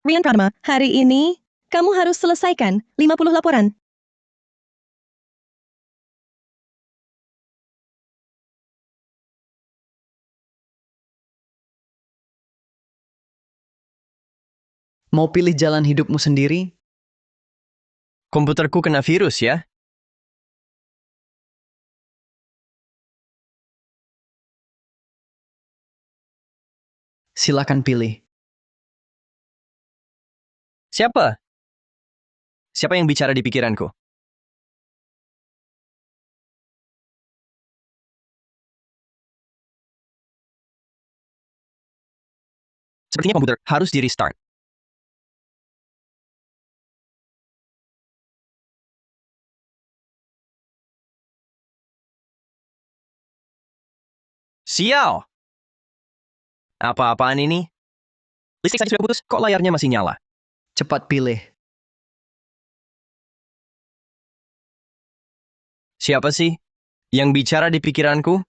Rian Pratama, hari ini, kamu harus selesaikan 50 laporan. Mau pilih jalan hidupmu sendiri? Komputerku kena virus ya? Silakan pilih. Siapa? Siapa yang bicara di pikiranku? Sepertinya komputer harus di-restart. Sial! Apa-apaan ini? Listrik saja sudah putus, kok layarnya masih nyala? Cepat pilih. Siapa sih yang bicara di pikiranku?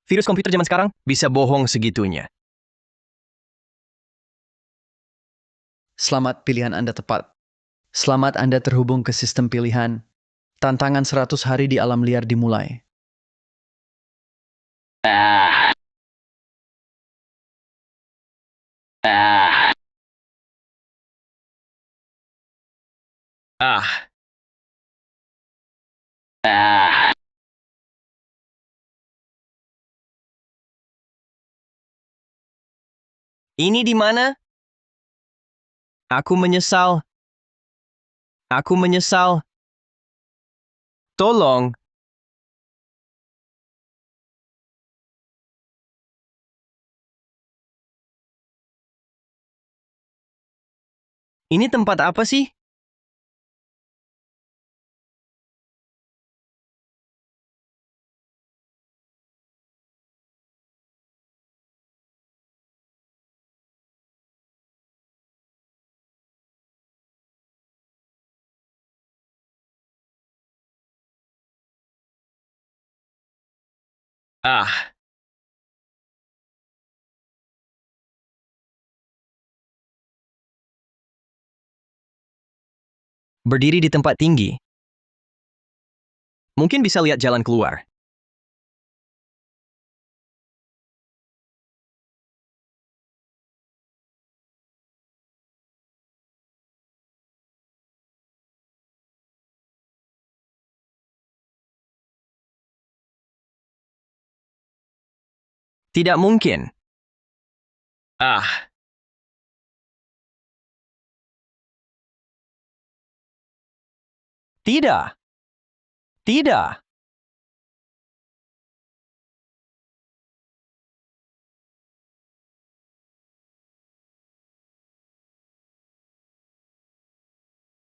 Virus komputer zaman sekarang bisa bohong segitunya. Selamat, pilihan Anda tepat. Selamat, Anda terhubung ke sistem pilihan. Tantangan 100 hari di alam liar dimulai. Ah, ini di mana? Aku menyesal. Aku menyesal. Tolong. Ini tempat apa sih? Ah, berdiri di tempat tinggi. Mungkin bisa lihat jalan keluar. Tidak mungkin. Ah, tidak. Tidak.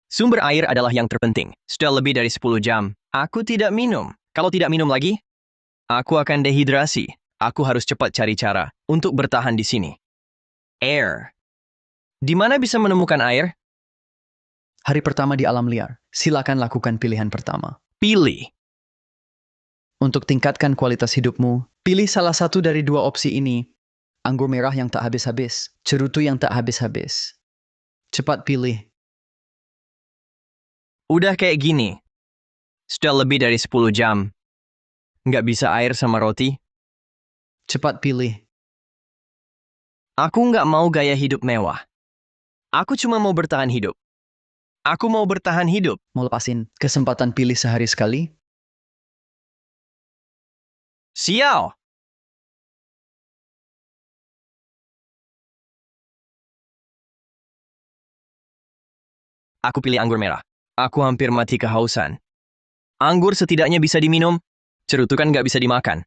Sumber air adalah yang terpenting. Sudah lebih dari 10 jam. Aku tidak minum. Kalau tidak minum lagi, aku akan dehidrasi. Aku harus cepat cari cara untuk bertahan di sini. Air. Di mana bisa menemukan air? Hari pertama di alam liar. Silakan lakukan pilihan pertama. Pilih. Untuk tingkatkan kualitas hidupmu, pilih salah satu dari dua opsi ini. Anggur merah yang tak habis-habis, cerutu yang tak habis-habis. Cepat pilih. Udah kayak gini. Sudah lebih dari 10 jam. Nggak bisa air sama roti. Cepat pilih. Aku nggak mau gaya hidup mewah. Aku cuma mau bertahan hidup. Aku mau bertahan hidup. Mau lepasin kesempatan pilih sehari sekali? Sial! Aku pilih anggur merah. Aku hampir mati kehausan. Anggur setidaknya bisa diminum. Cerutu kan nggak bisa dimakan.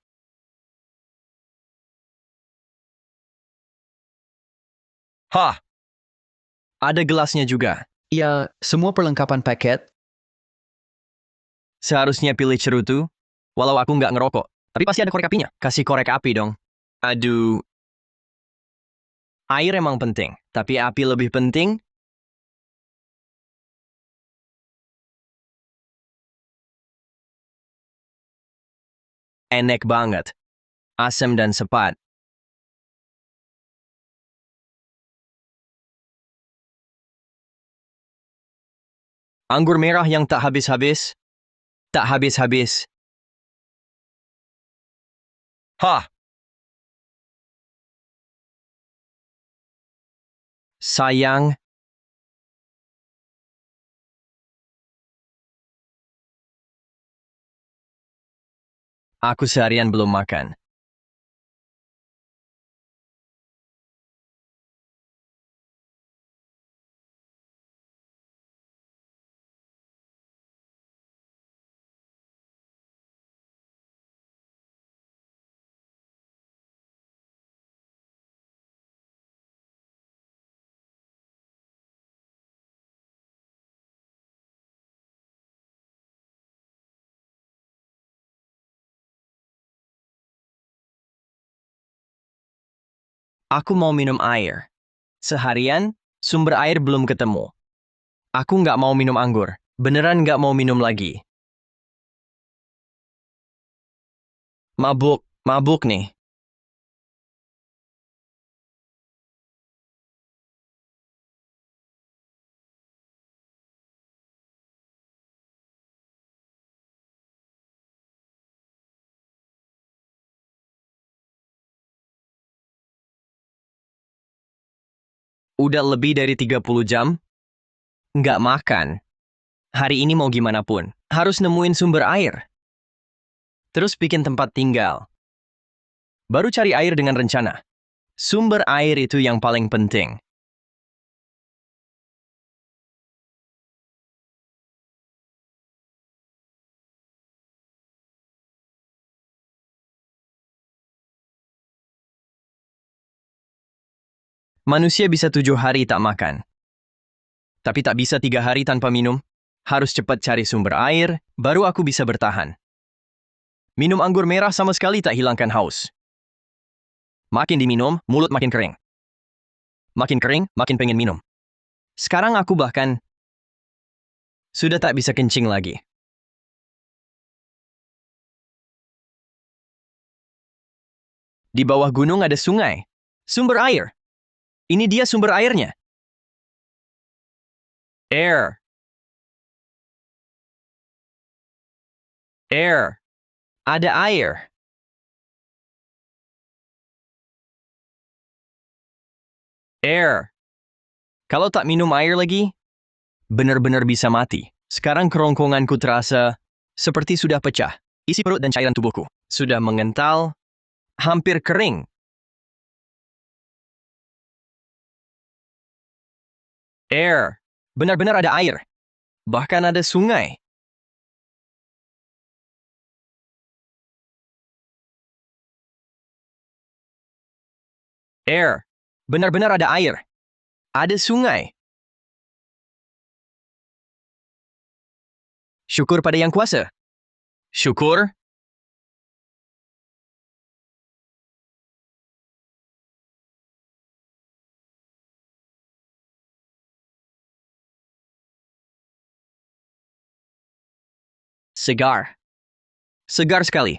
Hah! Ada gelasnya juga. Ya, semua perlengkapan paket. Seharusnya pilih cerutu, walau aku nggak ngerokok. Tapi pasti ada korek apinya. Kasih korek api dong. Aduh, air emang penting. Tapi api lebih penting. Enak banget. asam dan sepat. Anggur merah yang tak habis-habis. Tak habis-habis. Hah! Sayang. Aku seharian belum makan. Aku mau minum air. Seharian, sumber air belum ketemu. Aku nggak mau minum anggur. Beneran nggak mau minum lagi. Mabuk nih. Udah lebih dari 30 jam? Nggak makan. Hari ini mau gimana pun, harus nemuin sumber air. Terus bikin tempat tinggal. Baru cari air dengan rencana. Sumber air itu yang paling penting. Manusia bisa 7 hari tak makan. Tapi tak bisa 3 hari tanpa minum. Harus cepat cari sumber air, baru aku bisa bertahan. Minum anggur merah sama sekali tak hilangkan haus. Makin diminum, mulut makin kering. Makin kering, makin pengen minum. Sekarang aku bahkan sudah tak bisa kencing lagi. Di bawah gunung ada sungai. Sumber air. Ini dia sumber airnya. Air. Air. Ada air. Air. Kalau tak minum air lagi, benar-benar bisa mati. Sekarang kerongkonganku terasa seperti sudah pecah. Isi perut dan cairan tubuhku sudah mengental, hampir kering. Air. Benar-benar ada air. Bahkan ada sungai. Air. Benar-benar ada air. Ada sungai. Syukur pada Yang Kuasa. Syukur. Segar. Segar sekali.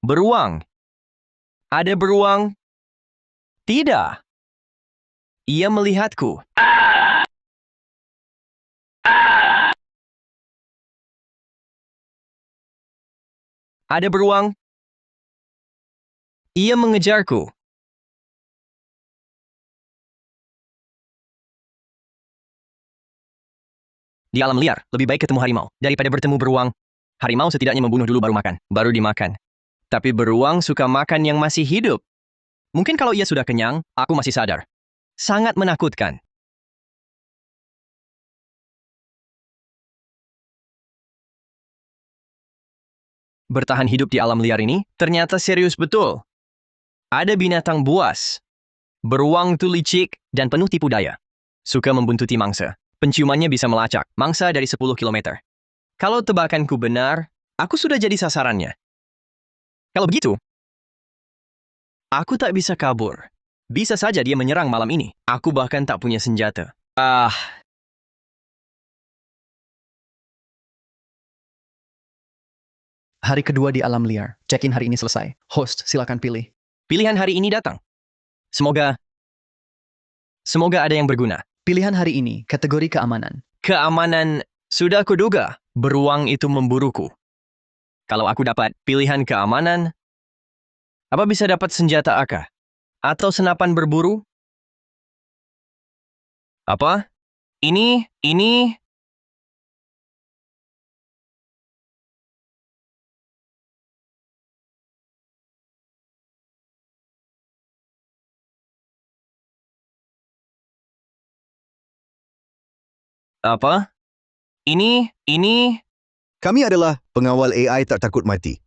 Beruang. Ada beruang? Tidak. Ia melihatku. Ada beruang? Ia mengejarku. Di alam liar, lebih baik ketemu harimau daripada bertemu beruang. Harimau setidaknya membunuh dulu baru makan, baru dimakan. Tapi beruang suka makan yang masih hidup. Mungkin kalau ia sudah kenyang, aku masih sadar. Sangat menakutkan. Bertahan hidup di alam liar ini ternyata serius betul. Ada binatang buas. Beruang itu licik dan penuh tipu daya. Suka membuntuti mangsa. Penciumannya bisa melacak mangsa dari 10 km. Kalau tebakanku benar, aku sudah jadi sasarannya. Kalau begitu, aku tak bisa kabur. Bisa saja dia menyerang malam ini. Aku bahkan tak punya senjata. Hari kedua di alam liar. Check-in hari ini selesai. Host, silakan pilih. Pilihan hari ini datang. Semoga ada yang berguna. Pilihan hari ini, kategori keamanan. Keamanan, sudah kuduga. Beruang itu memburuku. Kalau aku dapat pilihan keamanan, apa bisa dapat senjata AK? Atau senapan berburu? Apa? Ini. Apa? Ini. Kami adalah pengawal AI tak takut mati.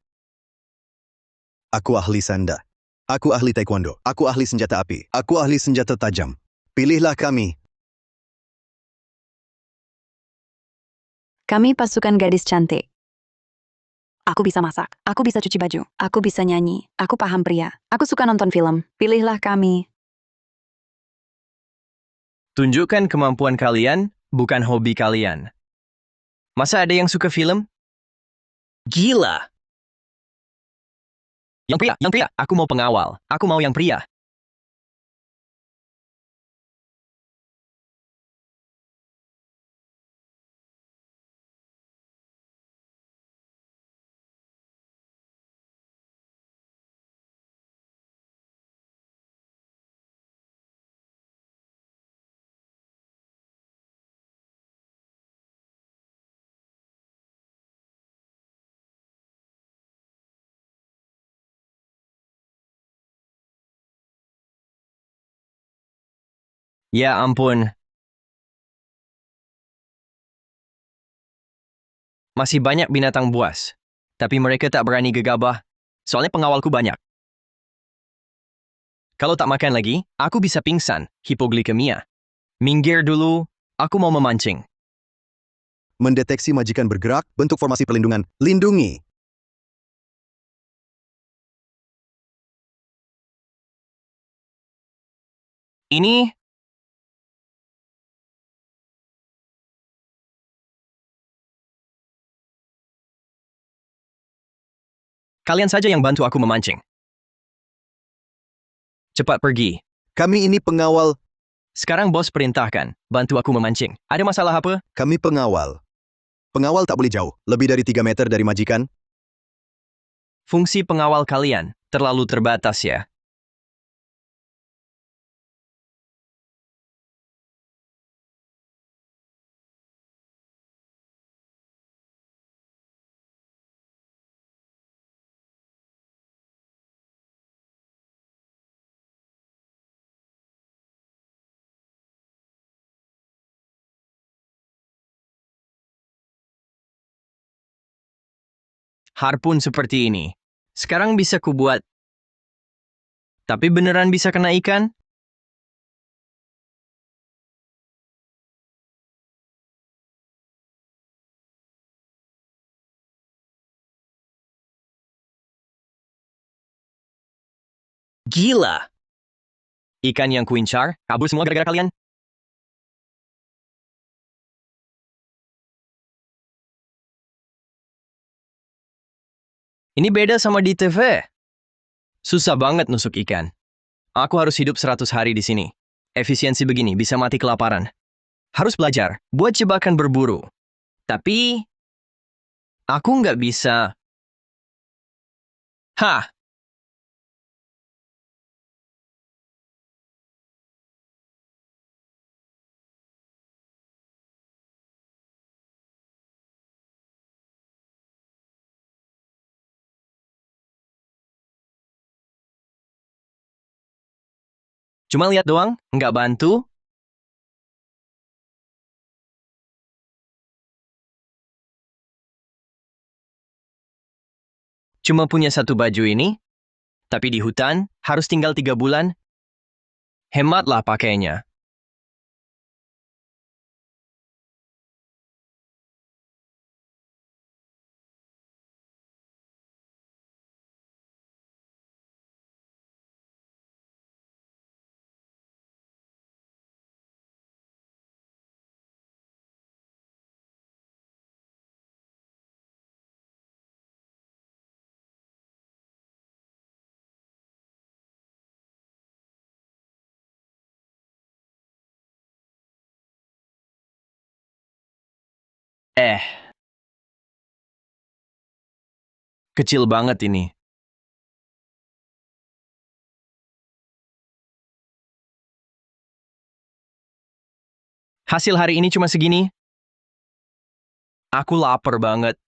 Aku ahli sanda. Aku ahli taekwondo. Aku ahli senjata api. Aku ahli senjata tajam. Pilihlah kami. Kami pasukan gadis cantik. Aku bisa masak, aku bisa cuci baju, aku bisa nyanyi, aku paham pria, aku suka nonton film. Pilihlah kami. Tunjukkan kemampuan kalian, bukan hobi kalian. Masa ada yang suka film? Gila! Yang pria. Aku mau pengawal. Aku mau yang pria. Ya ampun. Masih banyak binatang buas. Tapi mereka tak berani gegabah. Soalnya pengawalku banyak. Kalau tak makan lagi, aku bisa pingsan, hipoglikemia. Minggir dulu, aku mau memancing. Mendeteksi majikan bergerak, bentuk formasi perlindungan. Lindungi. Ini. Kalian saja yang bantu aku memancing. Cepat pergi. Kami ini pengawal. Sekarang bos perintahkan, bantu aku memancing. Ada masalah apa? Kami pengawal. Pengawal tak boleh jauh. Lebih dari 3 meter dari majikan. Fungsi pengawal kalian terlalu terbatas ya. Harpun seperti ini. Sekarang bisa kubuat. Tapi beneran bisa kena ikan? Gila! Ikan yang kuincar, kabur semua gara-gara kalian. Ini beda sama di TV. Susah banget nusuk ikan. Aku harus hidup 100 hari di sini. Efisiensi begini bisa mati kelaparan. Harus belajar, buat jebakan berburu. Tapi, aku nggak bisa. Hah! Cuma lihat doang, nggak bantu. Cuma punya satu baju ini, tapi di hutan harus tinggal 3 bulan. Hematlah pakainya. Kecil banget ini. Hasil hari ini cuma segini. Aku lapar banget.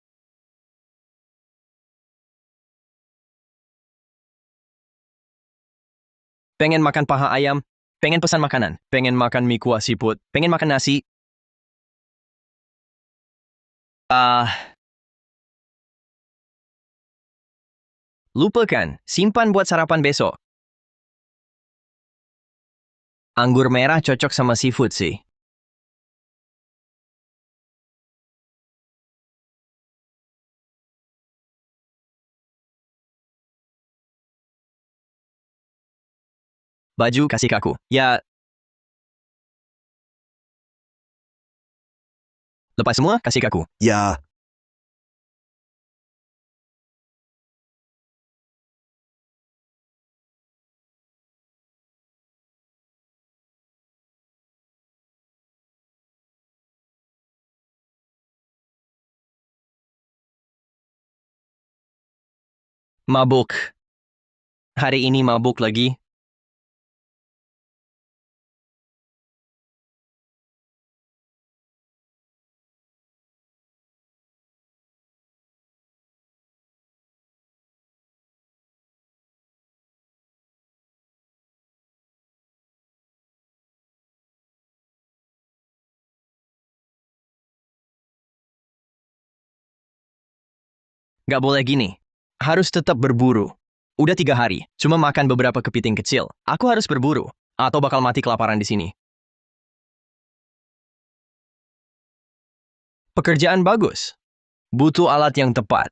Pengen makan paha ayam, pengen pesan makanan, pengen makan mie kuah siput, pengen makan nasi. Lupakan, simpan buat sarapan besok. Anggur merah cocok sama seafood sih. Baju kasih ke aku. Ya. Lepas semua, kasih ke aku. Ya, Mabuk. Hari ini mabuk lagi. Gak boleh gini. Harus tetap berburu. Udah 3 hari, cuma makan beberapa kepiting kecil. Aku harus berburu, atau bakal mati kelaparan di sini. Pekerjaan bagus. Butuh alat yang tepat.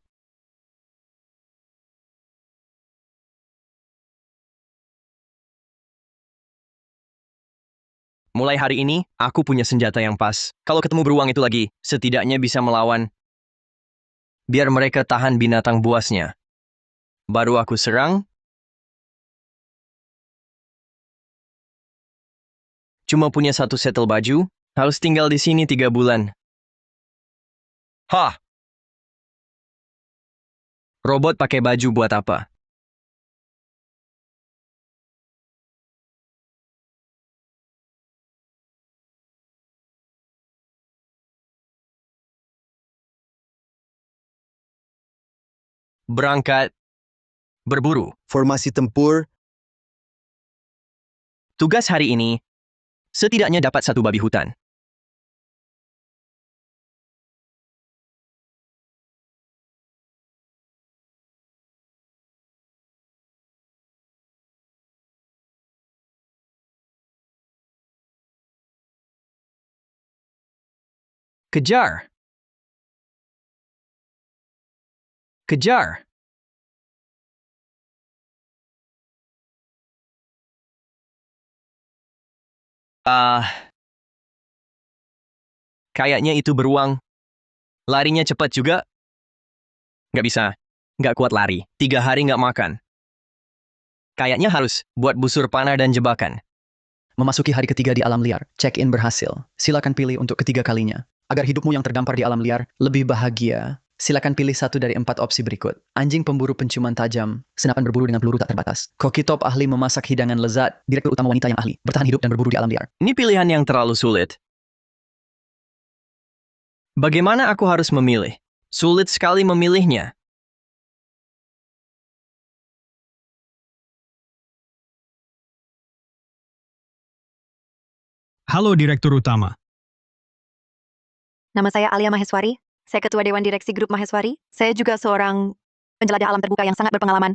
Mulai hari ini, aku punya senjata yang pas. Kalau ketemu beruang itu lagi, setidaknya bisa melawan. Biar mereka tahan binatang buasnya. Baru aku serang. Cuma punya 1 setel baju, harus tinggal di sini 3 bulan. Hah! Robot pakai baju buat apa? Berangkat. Berburu. formasi tempur, Tugas hari ini, setidaknya dapat 1 babi hutan. Kejar. Kejar. Kayaknya itu beruang. Larinya cepat juga. Nggak bisa. Nggak kuat lari. 3 hari nggak makan. Kayaknya harus buat busur panah dan jebakan. Memasuki hari ketiga di alam liar, check-in berhasil. Silakan pilih untuk ketiga kalinya. Agar hidupmu yang terdampar di alam liar lebih bahagia, silakan pilih 1 dari 4 opsi berikut. Anjing pemburu penciuman tajam, senapan berburu dengan peluru tak terbatas. Koki top ahli memasak hidangan lezat, direktur utama wanita yang ahli, bertahan hidup dan berburu di alam liar. Ini pilihan yang terlalu sulit. Bagaimana aku harus memilih? Sulit sekali memilihnya. Halo Direktur Utama. Nama saya Alia Maheswari. Saya Ketua Dewan Direksi Grup Maheswari. Saya juga seorang penjelajah alam terbuka yang sangat berpengalaman.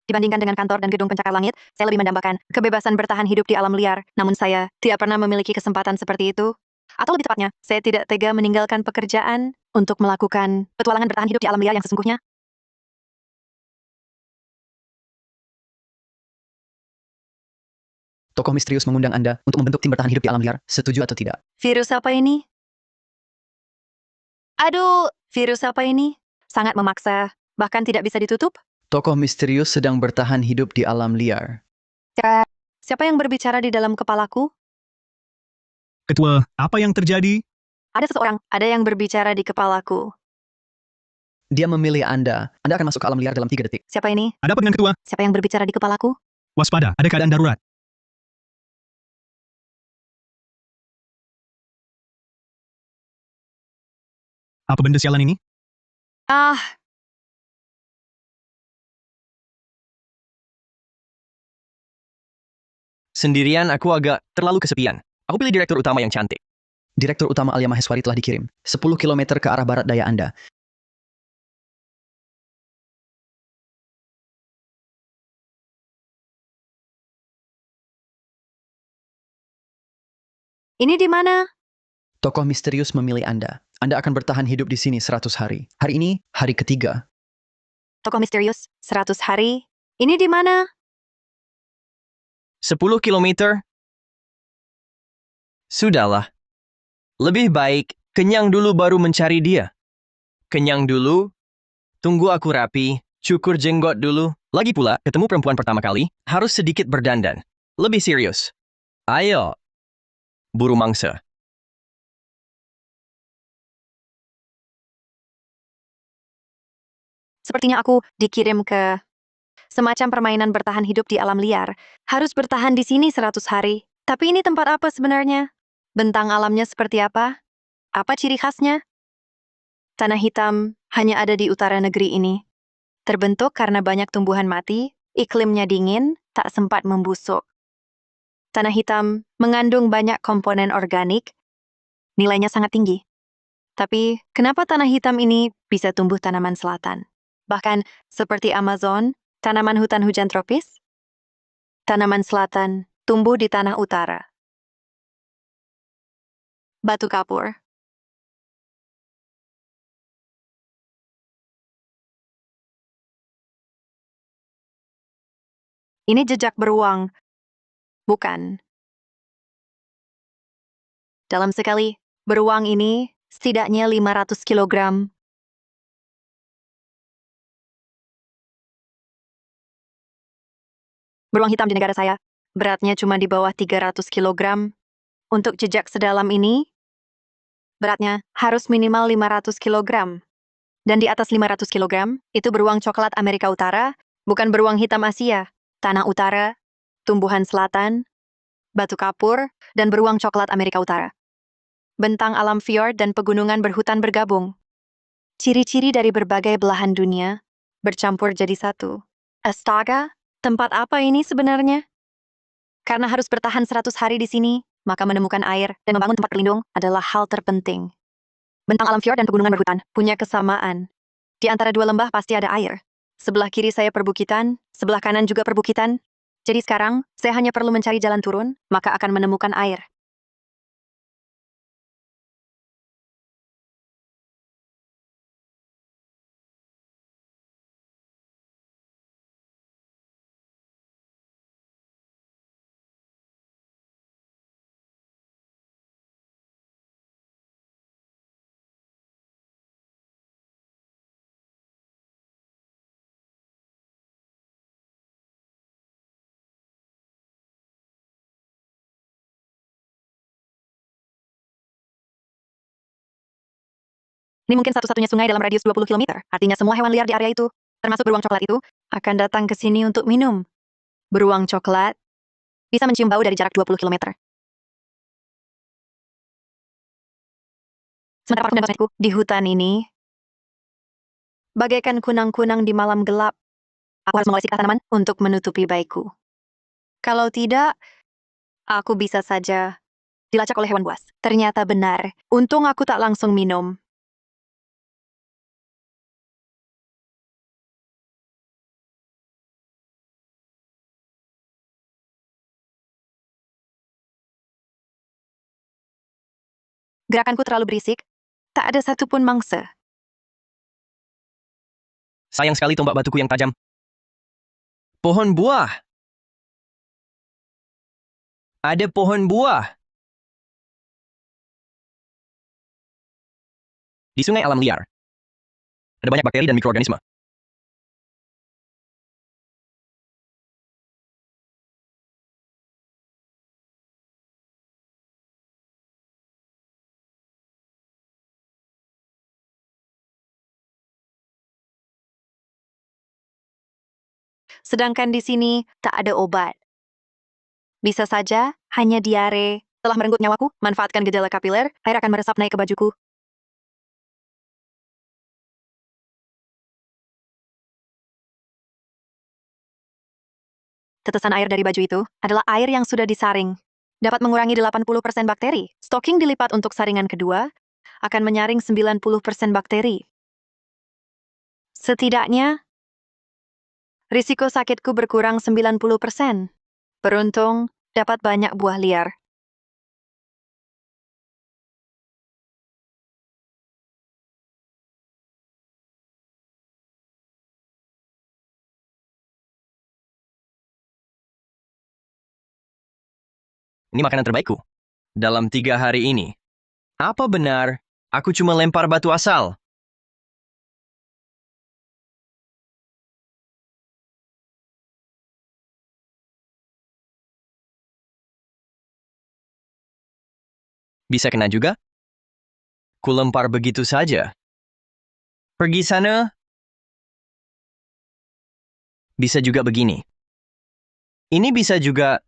Dibandingkan dengan kantor dan gedung pencakar langit, saya lebih mendambakan kebebasan bertahan hidup di alam liar. Namun saya tidak pernah memiliki kesempatan seperti itu. Atau lebih tepatnya, saya tidak tega meninggalkan pekerjaan untuk melakukan petualangan bertahan hidup di alam liar yang sesungguhnya. Tokoh misterius mengundang Anda untuk membentuk tim bertahan hidup di alam liar. Setuju atau tidak? Virus apa ini? Aduh, virus apa ini? Sangat memaksa, bahkan tidak bisa ditutup. Tokoh misterius sedang bertahan hidup di alam liar. Siapa yang berbicara di dalam kepalaku? Ketua, apa yang terjadi? Ada seseorang, ada yang berbicara di kepalaku. Dia memilih Anda. Anda akan masuk ke alam liar dalam 3 detik. Siapa ini? Ada apa dengan ketua? Siapa yang berbicara di kepalaku? Waspada, ada keadaan darurat. Apa benda sialan ini? Ah, Sendirian aku agak terlalu kesepian. Aku pilih direktur utama yang cantik. Direktur utama Alia Maheswari telah dikirim. 10 km ke arah barat daya Anda. ini di mana? Tokoh misterius memilih Anda. Anda akan bertahan hidup di sini 100 hari. Hari ini, hari ketiga. Tokoh misterius, 100 hari. Ini di mana? 10 kilometer? Sudahlah. Lebih baik kenyang dulu baru mencari dia. Kenyang dulu, tunggu aku rapi, cukur jenggot dulu. Lagi pula, ketemu perempuan pertama kali, harus sedikit berdandan. Lebih serius. Ayo. Buru mangsa. Sepertinya aku dikirim ke semacam permainan bertahan hidup di alam liar. Harus bertahan di sini 100 hari. Tapi ini tempat apa sebenarnya? Bentang alamnya seperti apa? Apa ciri khasnya? Tanah hitam hanya ada di utara negeri ini. Terbentuk karena banyak tumbuhan mati, iklimnya dingin, tak sempat membusuk. Tanah hitam mengandung banyak komponen organik, nilainya sangat tinggi. Tapi kenapa tanah hitam ini bisa tumbuh tanaman selatan? Bahkan seperti Amazon, tanaman hutan hujan tropis, tanaman selatan tumbuh di tanah utara. Batu kapur. Ini jejak beruang. Bukan. Dalam sekali, beruang ini setidaknya 500 kilogram. Beruang hitam di negara saya, beratnya cuma di bawah 300 kilogram. Untuk jejak sedalam ini, beratnya harus minimal 500 kilogram. Dan di atas 500 kilogram, itu beruang coklat Amerika Utara, bukan beruang hitam Asia, tanah utara, tumbuhan selatan, batu kapur, dan beruang coklat Amerika Utara. Bentang alam fjord dan pegunungan berhutan bergabung. Ciri-ciri dari berbagai belahan dunia bercampur jadi satu. Astaga, tempat apa ini sebenarnya? Karena harus bertahan 100 hari di sini, maka menemukan air dan membangun tempat berlindung adalah hal terpenting. Bentang alam fjord dan pegunungan berhutan punya kesamaan. Di antara dua lembah pasti ada air. Sebelah kiri saya perbukitan, sebelah kanan juga perbukitan. Jadi sekarang, saya hanya perlu mencari jalan turun, maka akan menemukan air. Ini mungkin satu-satunya sungai dalam radius 20 km. Artinya semua hewan liar di area itu, termasuk beruang coklat itu, akan datang ke sini untuk minum. Beruang coklat bisa mencium bau dari jarak 20 km. Sementara parfum dan kosmetikku di hutan ini, bagaikan kunang-kunang di malam gelap, aku harus mengolesi tanaman untuk menutupi baikku. Kalau tidak, aku bisa saja dilacak oleh hewan buas. Ternyata benar. Untung aku tak langsung minum. Gerakanku terlalu berisik. Tak ada satupun mangsa. Sayang sekali tombak batuku yang tajam. Pohon buah. Ada pohon buah. Di sungai alam liar. Ada banyak bakteri dan mikroorganisme. sedangkan di sini tak ada obat. Bisa saja hanya diare. Setelah merenggut nyawaku, manfaatkan gejala kapiler, air akan meresap naik ke bajuku. Tetesan air dari baju itu adalah air yang sudah disaring. Dapat mengurangi 80% bakteri. Stocking dilipat untuk saringan kedua akan menyaring 90% bakteri. Setidaknya, risiko sakitku berkurang 90%. Beruntung, dapat banyak buah liar. Ini makanan terbaikku. Dalam 3 hari ini. Apa benar? Aku cuma lempar batu asal. Bisa kena juga? Ku lempar begitu saja. Pergi sana. Bisa juga begini. Ini bisa juga.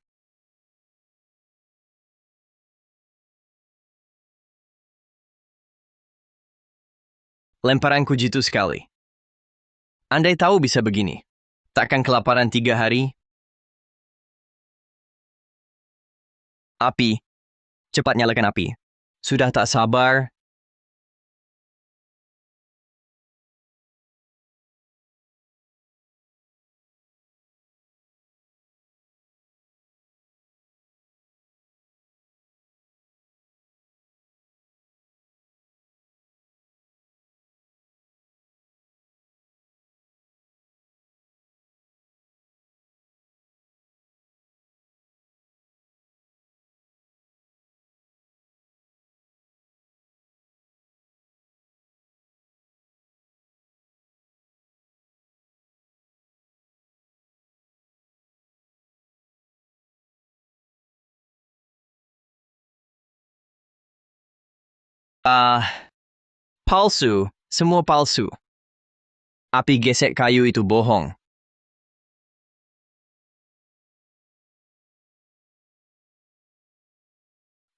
Lemparanku jitu sekali. Andai tahu bisa begini. Takkan kelaparan 3 hari? Api. Cepat nyalakan api. Sudah tak sabar. Palsu. Semua palsu. Api gesek kayu itu bohong.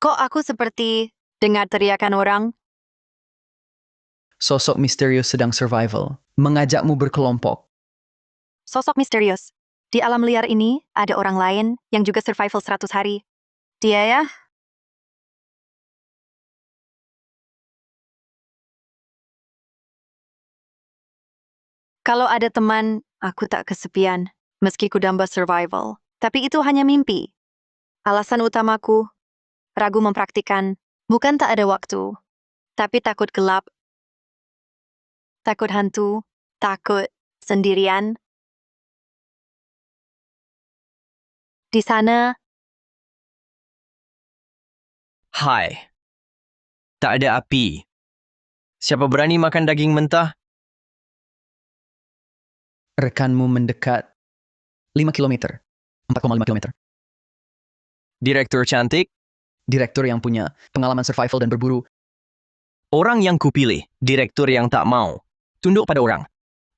Kok aku seperti dengar teriakan orang? Sosok misterius sedang survival, mengajakmu berkelompok. Sosok misterius. Di alam liar ini, ada orang lain yang juga survival 100 hari. Dia ya? Kalau ada teman, aku tak kesepian, meski ku damba survival. Tapi itu hanya mimpi. Alasan utamaku, ragu mempraktikan, bukan tak ada waktu, tapi takut gelap, takut hantu, takut sendirian. Di sana, Hai. Tak ada api. Siapa berani makan daging mentah? Rekanmu mendekat 5 km, 4,5 km. Direktur cantik? Direktur yang punya pengalaman survival dan berburu. Orang yang kupilih. Direktur yang tak mau. Tunduk pada orang.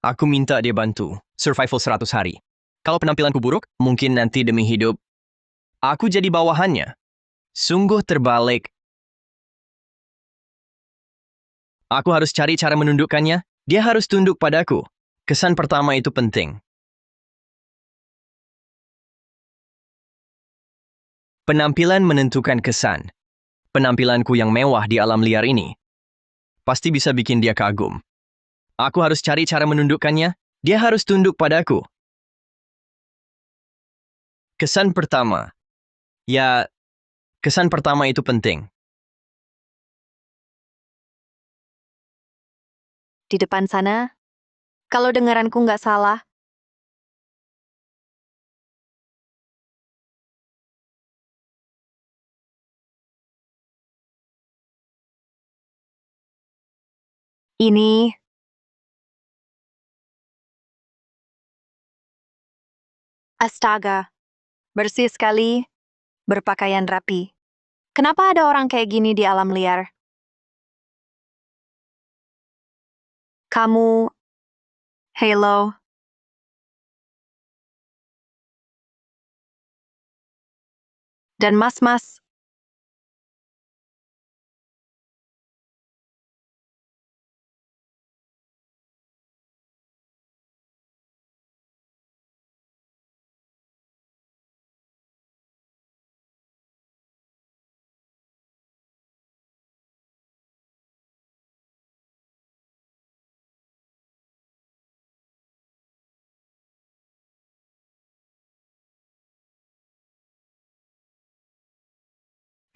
Aku minta dia bantu. Survival 100 hari. Kalau penampilanku buruk, mungkin nanti demi hidup. Aku jadi bawahannya. Sungguh terbalik. Aku harus cari cara menundukkannya. Dia harus tunduk padaku. Kesan pertama itu penting. Penampilan menentukan kesan. Penampilanku yang mewah di alam liar ini pasti bisa bikin dia kagum. Aku harus cari cara menundukkannya. Dia harus tunduk padaku. Kesan pertama. Ya, kesan pertama itu penting. di depan sana, kalau dengaranku nggak salah, ini astaga, bersih sekali, berpakaian rapi. Kenapa ada orang kayak gini di alam liar? Kamu, Halo, Dan mas-mas.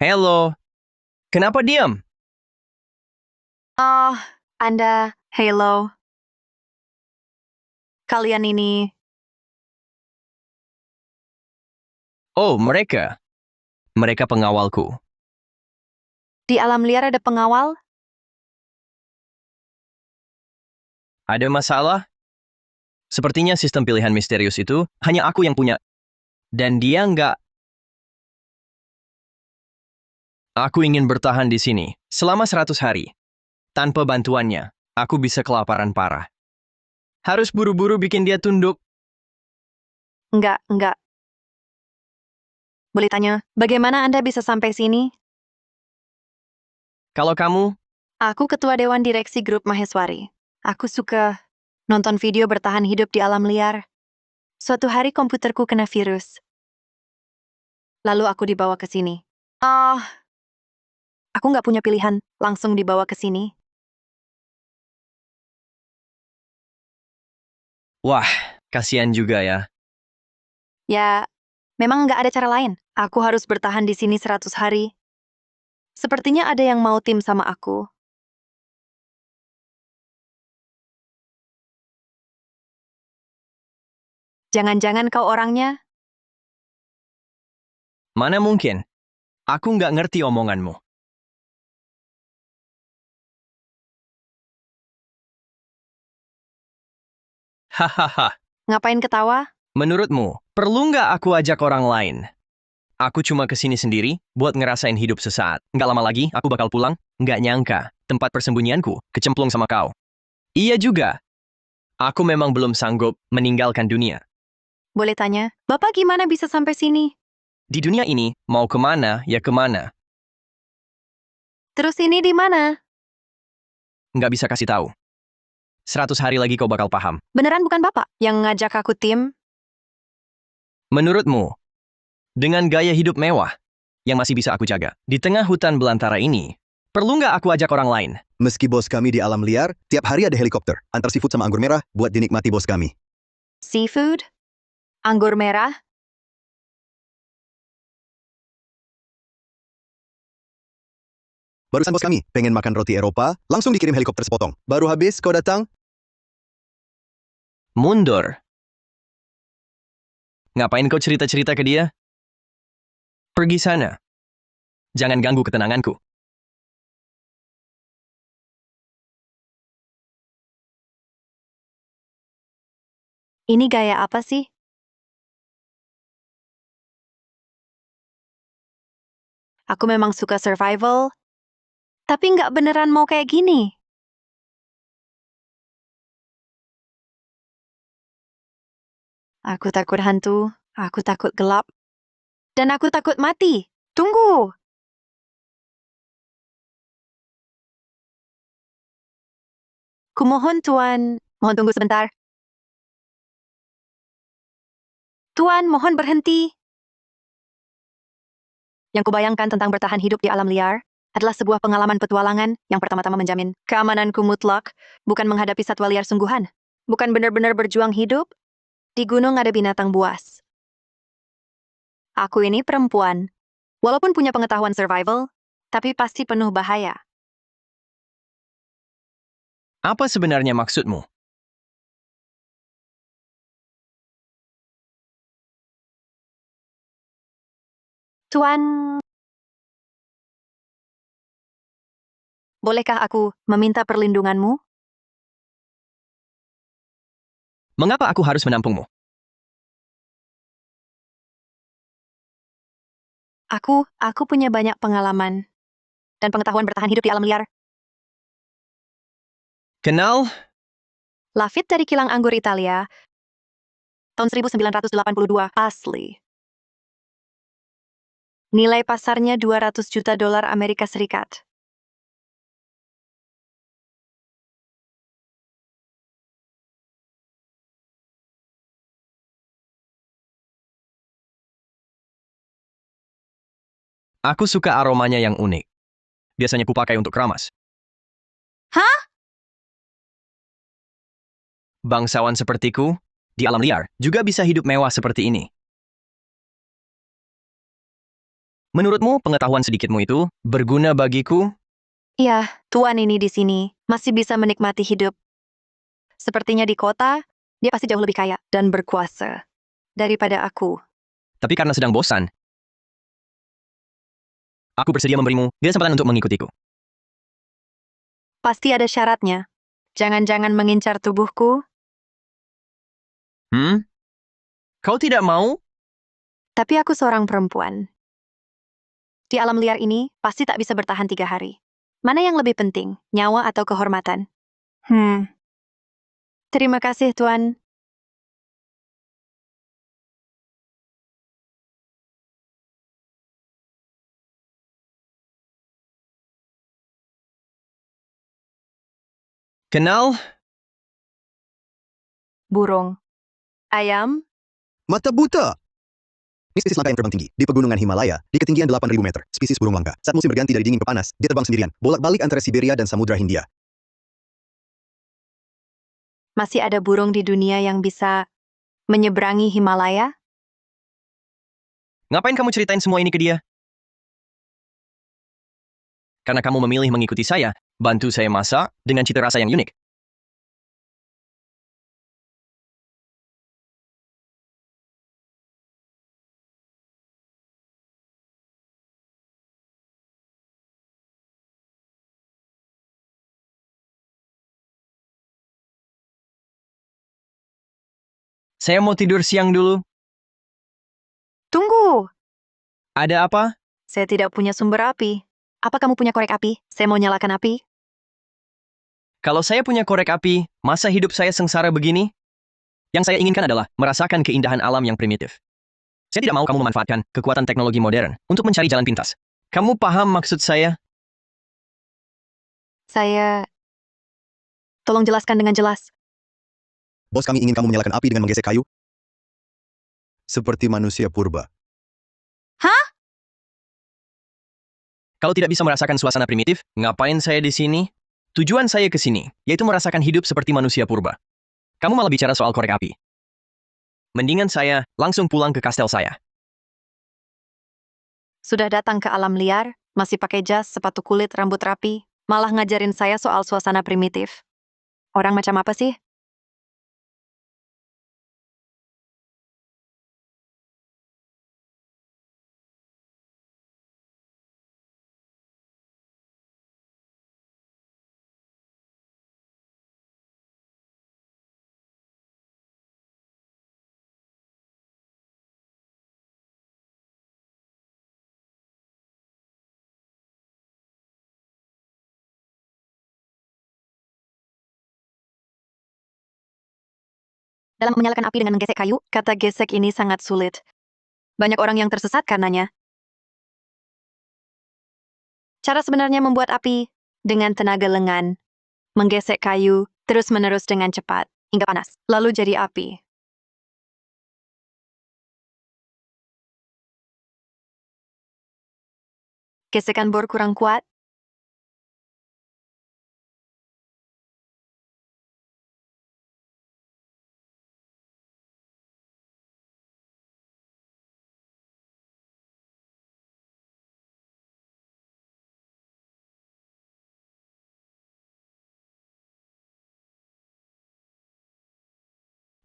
Halo, kenapa diam? Oh, Anda, hello. Kalian ini, Oh, mereka. Mereka pengawalku. di alam liar ada pengawal? Ada masalah? Sepertinya sistem pilihan misterius itu hanya aku yang punya. Dan dia nggak. Aku ingin bertahan di sini selama 100 hari. Tanpa bantuannya, aku bisa kelaparan parah. Harus buru-buru bikin dia tunduk. Enggak. Boleh tanya, bagaimana Anda bisa sampai sini? Kalau kamu, Aku ketua Dewan Direksi Grup Maheswari. Aku suka nonton video bertahan hidup di alam liar. Suatu hari komputerku kena virus. Lalu aku dibawa ke sini. Aku nggak punya pilihan, langsung dibawa ke sini. wah, kasihan juga ya. Ya, memang nggak ada cara lain. Aku harus bertahan di sini 100 hari. Sepertinya ada yang mau tim sama aku. Jangan-jangan kau orangnya? Mana mungkin? Aku nggak ngerti omonganmu. Hahaha. Ngapain ketawa? Menurutmu, perlu nggak aku ajak orang lain? Aku cuma kesini sendiri, buat ngerasain hidup sesaat. Nggak lama lagi, aku bakal pulang. Nggak nyangka, tempat persembunyianku kecemplung sama kau. Iya juga. Aku memang belum sanggup meninggalkan dunia. Boleh tanya, Bapak gimana bisa sampai sini? Di dunia ini, mau kemana ya kemana. Terus ini di mana? Nggak bisa kasih tahu. 100 hari lagi kau bakal paham. Beneran bukan Bapak yang ngajak aku tim? Menurutmu, dengan gaya hidup mewah yang masih bisa aku jaga di tengah hutan belantara ini, perlu nggak aku ajak orang lain? Meski bos kami di alam liar, tiap hari ada helikopter. Antar seafood sama anggur merah buat dinikmati bos kami. Seafood? Anggur merah? Barusan bos kami pengen makan roti Eropa, langsung dikirim helikopter sepotong. Baru habis kau datang, Mundur. Ngapain kau cerita-cerita ke dia? Pergi sana. Jangan ganggu ketenanganku. Ini gaya apa sih? Aku memang suka survival, tapi nggak beneran mau kayak gini. Aku takut hantu, aku takut gelap, dan aku takut mati. Tunggu! Kumohon Tuan, mohon tunggu sebentar. Tuan, mohon berhenti. Yang kubayangkan tentang bertahan hidup di alam liar adalah sebuah pengalaman petualangan yang pertama-tama menjamin keamananku mutlak, bukan menghadapi satwa liar sungguhan. Bukan benar-benar berjuang hidup. Di gunung ada binatang buas. Aku ini perempuan. Walaupun punya pengetahuan survival, tapi pasti penuh bahaya. Apa sebenarnya maksudmu? Tuan, bolehkah aku meminta perlindunganmu? Mengapa aku harus menampungmu? Aku punya banyak pengalaman dan pengetahuan bertahan hidup di alam liar. Kenal? Lafitte dari Kilang Anggur Italia, tahun 1982, asli. Nilai pasarnya 200 juta dolar Amerika Serikat. Aku suka aromanya yang unik. Biasanya kupakai untuk keramas. Hah? Bangsawan sepertiku, di alam liar, juga bisa hidup mewah seperti ini. Menurutmu, pengetahuan sedikitmu itu berguna bagiku? Iya, tuan ini di sini masih bisa menikmati hidup. Sepertinya di kota, dia pasti jauh lebih kaya dan berkuasa daripada aku. Tapi karena sedang bosan, aku bersedia memberimu kesempatan untuk mengikutiku. Pasti ada syaratnya. Jangan-jangan mengincar tubuhku, Kau tidak mau? tapi aku seorang perempuan. Di alam liar ini, pasti tak bisa bertahan 3 hari. Mana yang lebih penting, nyawa atau kehormatan? Terima kasih, Tuan. Kenal? Burung. Ayam? Mata buta! Ini spesies langka yang terbang tinggi di pegunungan Himalaya di ketinggian 8.000 meter. Spesies burung langka. Saat musim berganti dari dingin ke panas, dia terbang sendirian, bolak-balik antara Siberia dan Samudra Hindia. Masih ada burung di dunia yang bisa menyeberangi Himalaya? Ngapain kamu ceritain semua ini ke dia? Karena kamu memilih mengikuti saya, bantu saya masak dengan cita rasa yang unik. Saya mau tidur siang dulu. Tunggu! Ada apa? Saya tidak punya sumber api. Apa kamu punya korek api? Saya mau nyalakan api. Kalau saya punya korek api, masa hidup saya sengsara begini? Yang saya inginkan adalah merasakan keindahan alam yang primitif. Saya tidak mau kamu memanfaatkan kekuatan teknologi modern untuk mencari jalan pintas. Kamu paham maksud saya? Tolong jelaskan dengan jelas. Bos kami ingin kamu menyalakan api dengan menggesek kayu. Seperti manusia purba. Hah? Kalau tidak bisa merasakan suasana primitif, ngapain saya di sini? Tujuan saya ke sini, yaitu merasakan hidup seperti manusia purba. Kamu malah bicara soal korek api. Mendingan saya langsung pulang ke kastel saya. Sudah datang ke alam liar, masih pakai jas, sepatu kulit, rambut rapi, malah ngajarin saya soal suasana primitif. Orang macam apa sih? Dalam menyalakan api dengan menggesek kayu, kata gesek ini sangat sulit. Banyak orang yang tersesat karenanya. Cara sebenarnya membuat api dengan tenaga lengan. Menggesek kayu terus-menerus dengan cepat, hingga panas, lalu jadi api. Gesekan bor kurang kuat?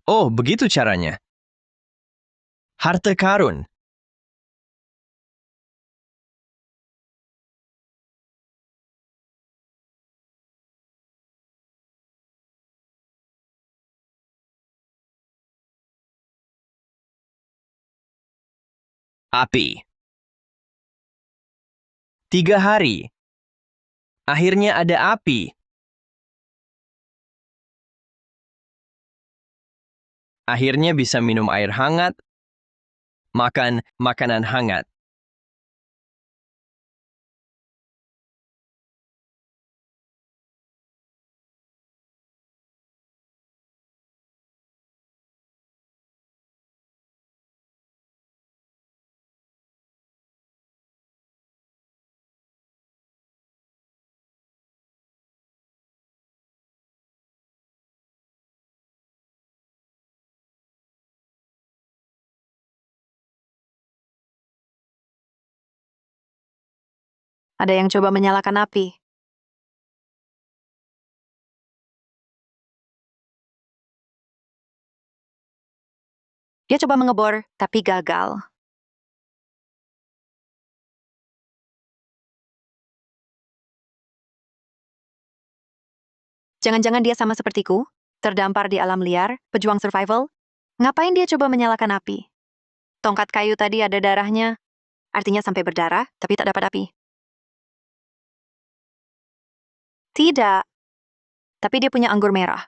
Oh, begitu caranya. Harta karun. Api. 3 hari. Akhirnya ada api. Akhirnya bisa minum air hangat, makan makanan hangat. Ada yang coba menyalakan api. Dia coba mengebor, tapi gagal. Jangan-jangan dia sama sepertiku, terdampar di alam liar, pejuang survival? Ngapain dia coba menyalakan api? Tongkat kayu tadi ada darahnya, artinya sampai berdarah, tapi tak dapat api. Tidak, tapi dia punya anggur merah.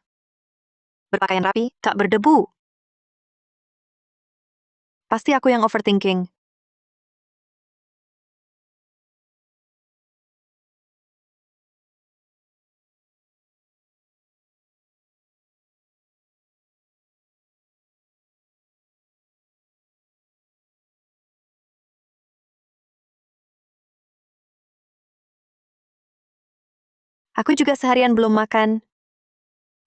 Berpakaian rapi, tak berdebu. Pasti aku yang overthinking. Aku juga seharian belum makan.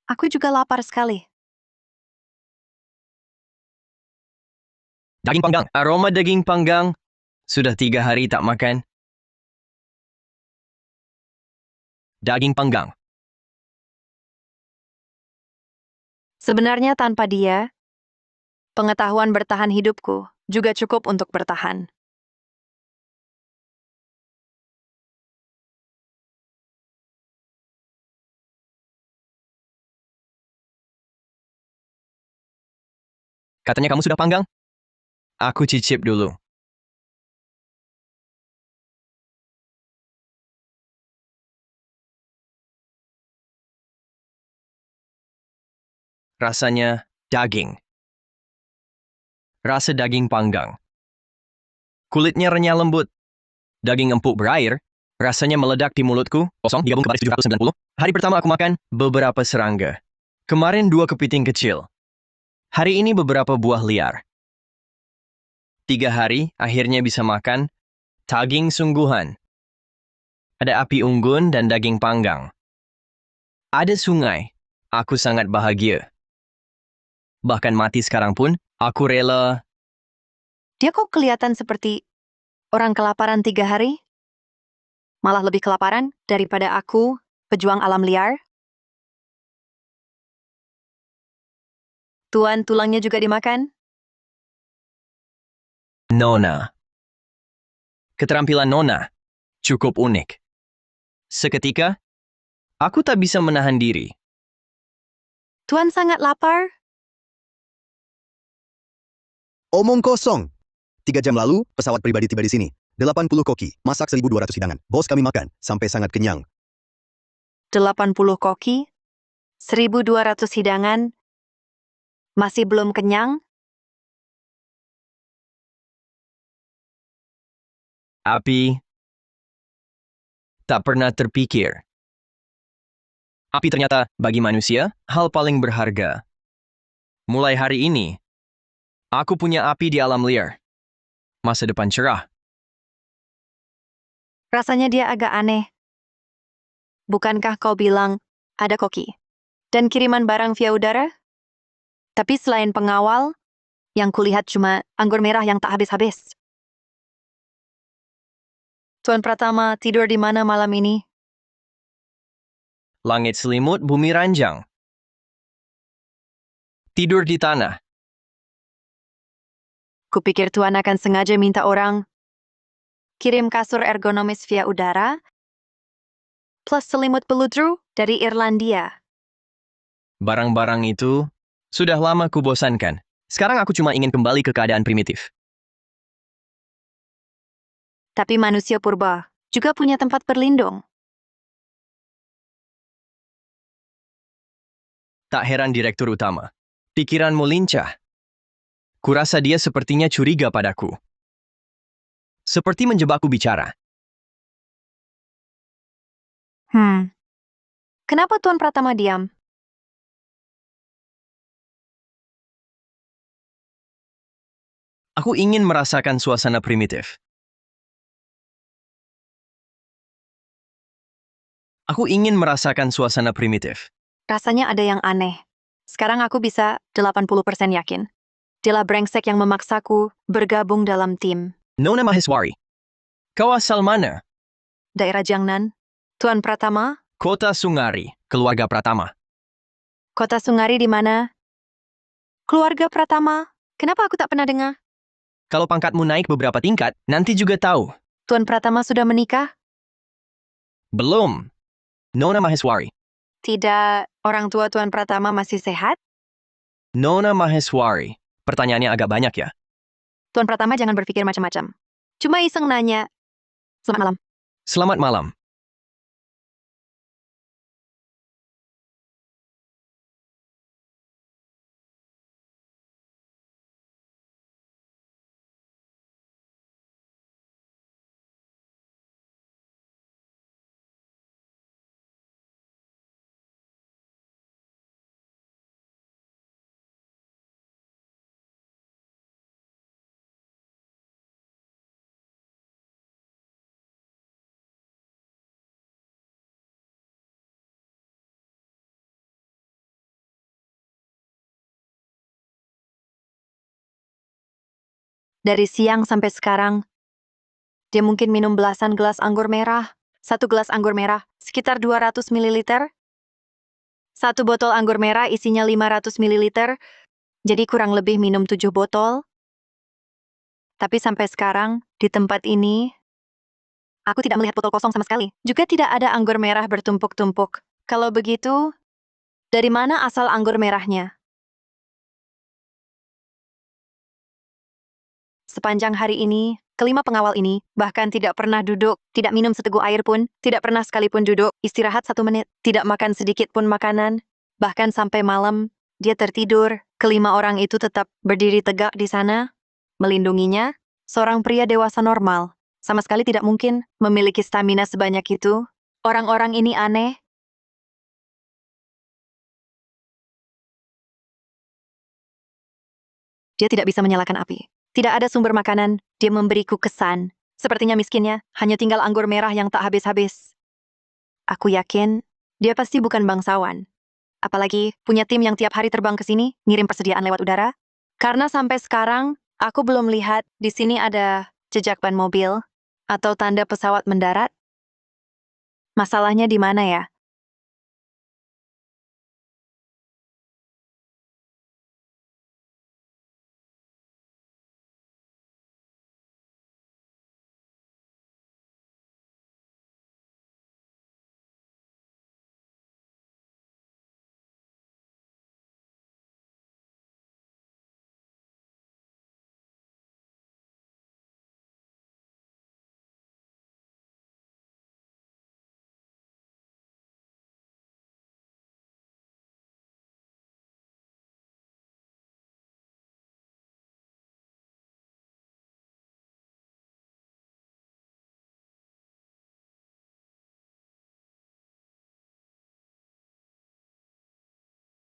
Aku juga lapar sekali. Daging panggang. Aroma daging panggang. Sudah 3 hari tak makan. Daging panggang. Sebenarnya tanpa dia, pengetahuan bertahan hidupku juga cukup untuk bertahan. Katanya kamu sudah panggang? Aku cicip dulu. Rasanya daging. Rasa daging panggang. Kulitnya renyah lembut. Daging empuk berair. Rasanya meledak di mulutku. Kosong, digabung ke baris 790. Hari pertama aku makan, beberapa serangga. Kemarin 2 kepiting kecil. Hari ini beberapa buah liar. 3 hari, akhirnya bisa makan. Daging sungguhan. Ada api unggun dan daging panggang. Ada sungai. Aku sangat bahagia. Bahkan mati sekarang pun, aku rela. Dia kok kelihatan seperti orang kelaparan 3 hari? Malah lebih kelaparan daripada aku, pejuang alam liar? Tuan tulangnya juga dimakan? Nona. Keterampilan Nona cukup unik. Seketika, aku tak bisa menahan diri. Tuan sangat lapar? Omong kosong. 3 jam lalu, pesawat pribadi tiba di sini. 80 koki, masak 1.200 hidangan. Bos kami makan, sampai sangat kenyang. 80 koki? 1.200 hidangan? Masih belum kenyang? Api tak pernah terpikir. Api ternyata, bagi manusia, hal paling berharga. Mulai hari ini, aku punya api di alam liar. Masa depan cerah. Rasanya dia agak aneh. Bukankah kau bilang ada koki dan kiriman barang via udara? Tapi selain pengawal, yang kulihat cuma anggur merah yang tak habis-habis. Tuan Pratama tidur di mana malam ini? Langit selimut, bumi ranjang. Tidur di tanah. Kupikir Tuan akan sengaja minta orang kirim kasur ergonomis via udara, plus selimut peludru dari Irlandia. Barang-barang itu sudah lama kubosankan. Sekarang aku cuma ingin kembali ke keadaan primitif. Tapi manusia purba juga punya tempat berlindung. Tak heran direktur utama. Pikiranmu lincah. Kurasa dia sepertinya curiga padaku. Seperti menjebakku bicara. Kenapa Tuan Pratama diam? Aku ingin merasakan suasana primitif. Aku ingin merasakan suasana primitif. Rasanya ada yang aneh. Sekarang aku bisa 80% yakin. Dialah brengsek yang memaksaku bergabung dalam tim. Nona Maheswari. Kau asal mana? daerah Jiangnan. Tuan Pratama, Kota Sungari, keluarga Pratama. kota Sungari di mana? Keluarga Pratama. Kenapa aku tak pernah dengar? Kalau pangkatmu naik beberapa tingkat, nanti juga tahu. Tuan Pratama sudah menikah? Belum. Nona Maheswari. Tidak, orang tua Tuan Pratama masih sehat? Nona Maheswari. Pertanyaannya agak banyak ya. Tuan Pratama jangan berpikir macam-macam. Cuma iseng nanya. Selamat malam. Selamat malam. Dari siang sampai sekarang, dia mungkin minum belasan gelas anggur merah. Satu gelas anggur merah, sekitar 200 ml. Satu botol anggur merah isinya 500 ml, jadi kurang lebih minum 7 botol. Tapi sampai sekarang, di tempat ini, aku tidak melihat botol kosong sama sekali. Juga tidak ada anggur merah bertumpuk-tumpuk. Kalau begitu, dari mana asal anggur merahnya? Sepanjang hari ini, kelima pengawal ini bahkan tidak pernah duduk, tidak minum seteguk air pun, tidak pernah sekalipun duduk, istirahat 1 menit, tidak makan sedikit pun makanan. Bahkan sampai malam, dia tertidur. Kelima orang itu tetap berdiri tegak di sana, melindunginya. Seorang pria dewasa normal, sama sekali tidak mungkin memiliki stamina sebanyak itu. Orang-orang ini aneh. Dia tidak bisa menyalakan api. Tidak ada sumber makanan, dia memberiku kesan. Sepertinya miskinnya, hanya tinggal anggur merah yang tak habis-habis. Aku yakin, dia pasti bukan bangsawan. Apalagi, punya tim yang tiap hari terbang ke sini, ngirim persediaan lewat udara. Karena sampai sekarang, aku belum lihat di sini ada jejak ban mobil atau tanda pesawat mendarat. Masalahnya di mana ya?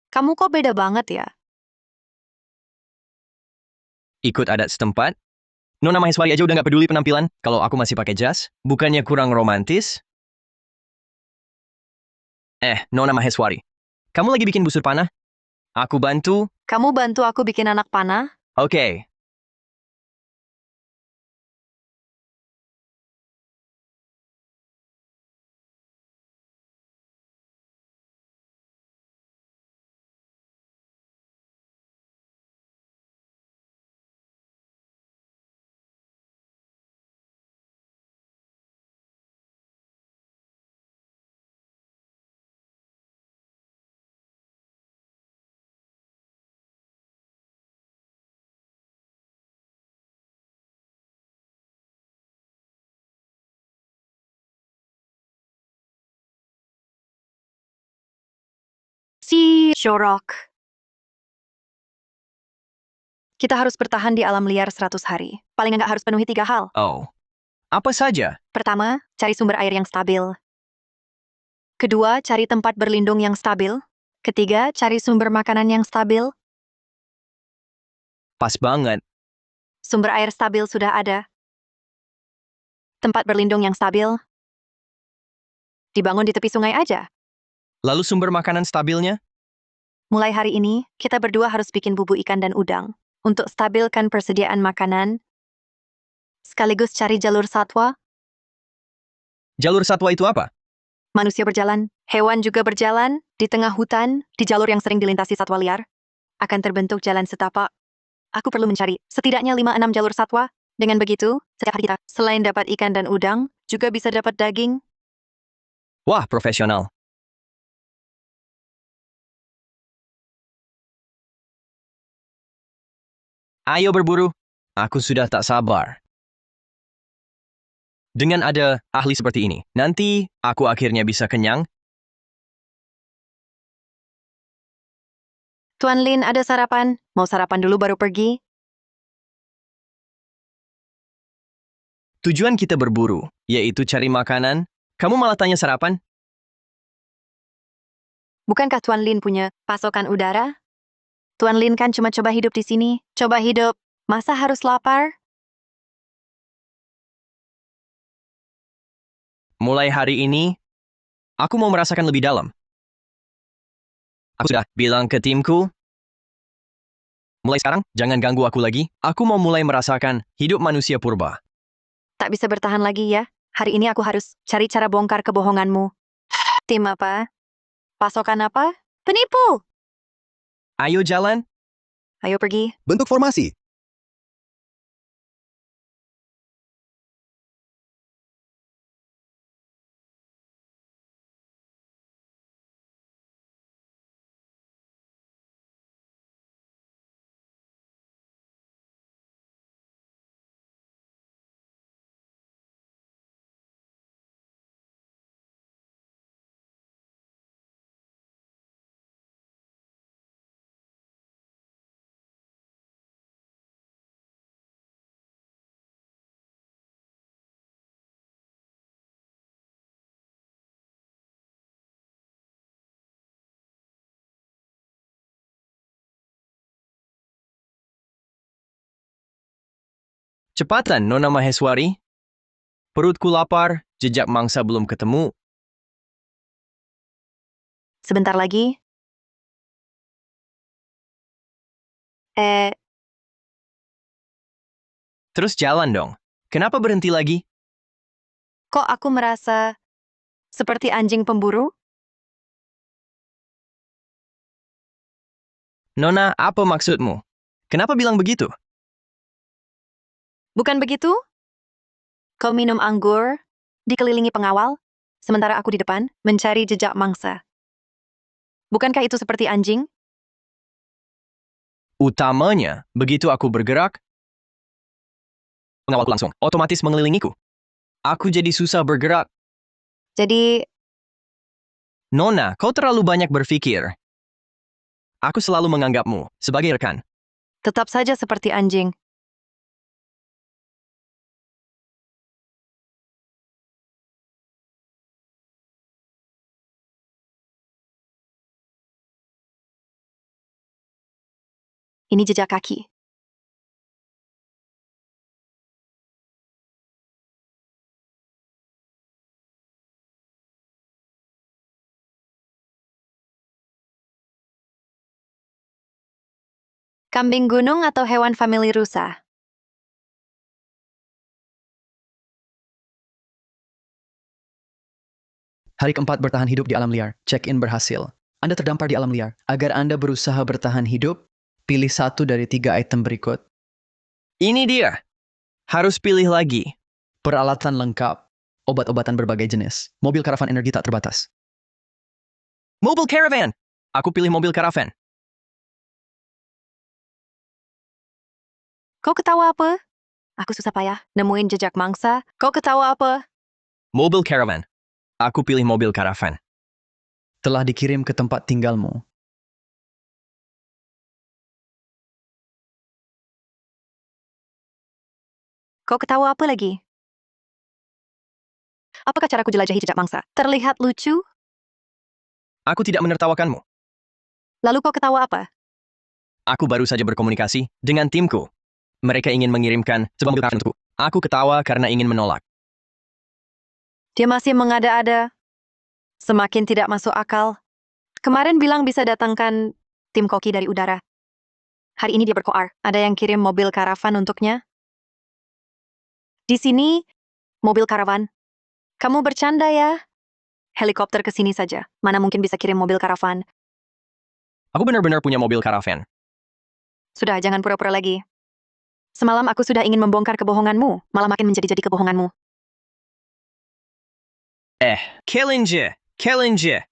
Kamu kok beda banget ya? Ikut adat setempat. Nona Maheswari aja udah nggak peduli penampilan. Kalau aku masih pakai jas, bukannya kurang romantis? Nona Maheswari. Kamu lagi bikin busur panah? Aku bantu? Kamu bantu aku bikin anak panah? Oke. Si Shorok. Kita harus bertahan di alam liar 100 hari. Paling enggak harus penuhi 3 hal. Oh. Apa saja? Pertama, cari sumber air yang stabil. Kedua, cari tempat berlindung yang stabil. Ketiga, cari sumber makanan yang stabil. Pas banget. Sumber air stabil sudah ada. Tempat berlindung yang stabil. Dibangun di tepi sungai aja. Lalu sumber makanan stabilnya? Mulai hari ini, kita berdua harus bikin bubuk ikan dan udang. Untuk stabilkan persediaan makanan, sekaligus cari jalur satwa. Jalur satwa itu apa? Manusia berjalan, hewan juga berjalan, di tengah hutan, di jalur yang sering dilintasi satwa liar. Akan terbentuk jalan setapak. Aku perlu mencari setidaknya 5-6 jalur satwa. Dengan begitu, setiap hari kita, selain dapat ikan dan udang, juga bisa dapat daging. Wah, profesional. Ayo berburu. Aku sudah tak sabar. Dengan ada ahli seperti ini, nanti aku akhirnya bisa kenyang. Tuan Lin, ada sarapan? Mau sarapan dulu baru pergi? Tujuan kita berburu, yaitu cari makanan. Kamu malah tanya sarapan? Bukankah Tuan Lin punya pasokan udara? Tuan Lin kan cuma coba hidup di sini. Coba hidup. Masa harus lapar? Mulai hari ini, aku mau merasakan lebih dalam. Aku sudah bilang ke timku, mulai sekarang, jangan ganggu aku lagi. Aku mau mulai merasakan hidup manusia purba. Tak bisa bertahan lagi ya. Hari ini aku harus cari cara bongkar kebohonganmu. Tim apa? Pasokan apa? Penipu! Ayo jalan. Ayo pergi. Bentuk formasi. Cepatan, Nona Maheswari. Perutku lapar, jejak mangsa belum ketemu. Sebentar lagi. Terus jalan dong. Kenapa berhenti lagi? Kok aku merasa seperti anjing pemburu? Nona, apa maksudmu? Kenapa bilang begitu? Bukan begitu? Kau minum anggur, dikelilingi pengawal, sementara aku di depan mencari jejak mangsa. Bukankah itu seperti anjing? Utamanya, begitu aku bergerak, pengawalku langsung otomatis mengelilingiku. Aku jadi susah bergerak. Jadi, Nona, kau terlalu banyak berpikir. Aku selalu menganggapmu sebagai rekan. tetap saja seperti anjing. Ini jejak kaki. Kambing gunung atau hewan famili rusa? Hari keempat bertahan hidup di alam liar. Check-in berhasil. Anda terdampar di alam liar. Agar Anda berusaha bertahan hidup, pilih satu dari 3 item berikut. Ini dia. Harus pilih lagi. Peralatan lengkap. Obat-obatan berbagai jenis. Mobil karavan energi tak terbatas. Mobil caravan. Aku pilih mobil karavan. Kau ketawa apa? Aku susah payah nemuin jejak mangsa. Kau ketawa apa? Mobil caravan. Aku pilih mobil karavan. Telah dikirim ke tempat tinggalmu. Kau ketawa apa lagi? Apakah caraku jelajahi jejak mangsa terlihat lucu? Aku tidak menertawakanmu. Lalu kau ketawa apa? Aku baru saja berkomunikasi dengan timku. Mereka ingin mengirimkan sebuah mobil karavan untukku. Aku ketawa karena ingin menolak. Dia masih mengada-ada. Semakin tidak masuk akal. Kemarin bilang bisa datangkan tim koki dari udara. Hari ini dia berkoar. Ada yang kirim mobil karavan untuknya. Di sini, mobil karavan. Kamu bercanda ya? Helikopter ke sini saja. Mana mungkin bisa kirim mobil karavan? Aku benar-benar punya mobil karavan. Sudah, jangan pura-pura lagi. Semalam aku sudah ingin membongkar kebohonganmu, malah makin menjadi-jadi kebohonganmu. Kellinje, Kellinje.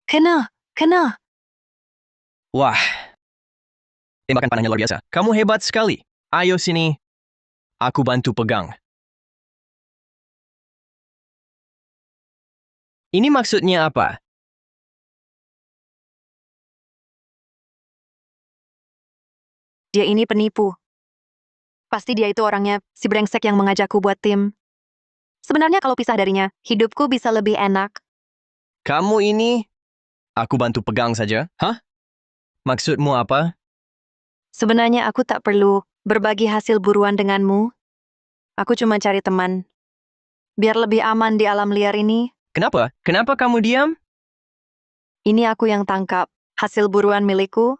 Kena. Wah, tembakan panahnya luar biasa. Kamu hebat sekali. Ayo sini. Aku bantu pegang. Ini maksudnya apa? Dia ini penipu. Pasti dia itu orangnya, si brengsek yang mengajakku buat tim. Sebenarnya kalau pisah darinya, hidupku bisa lebih enak. Kamu ini... Aku bantu pegang saja. Hah? Maksudmu apa? Sebenarnya aku tak perlu berbagi hasil buruan denganmu. Aku cuma cari teman. Biar lebih aman di alam liar ini, Kenapa? Kenapa kamu diam? ini aku yang tangkap. Hasil buruan milikku.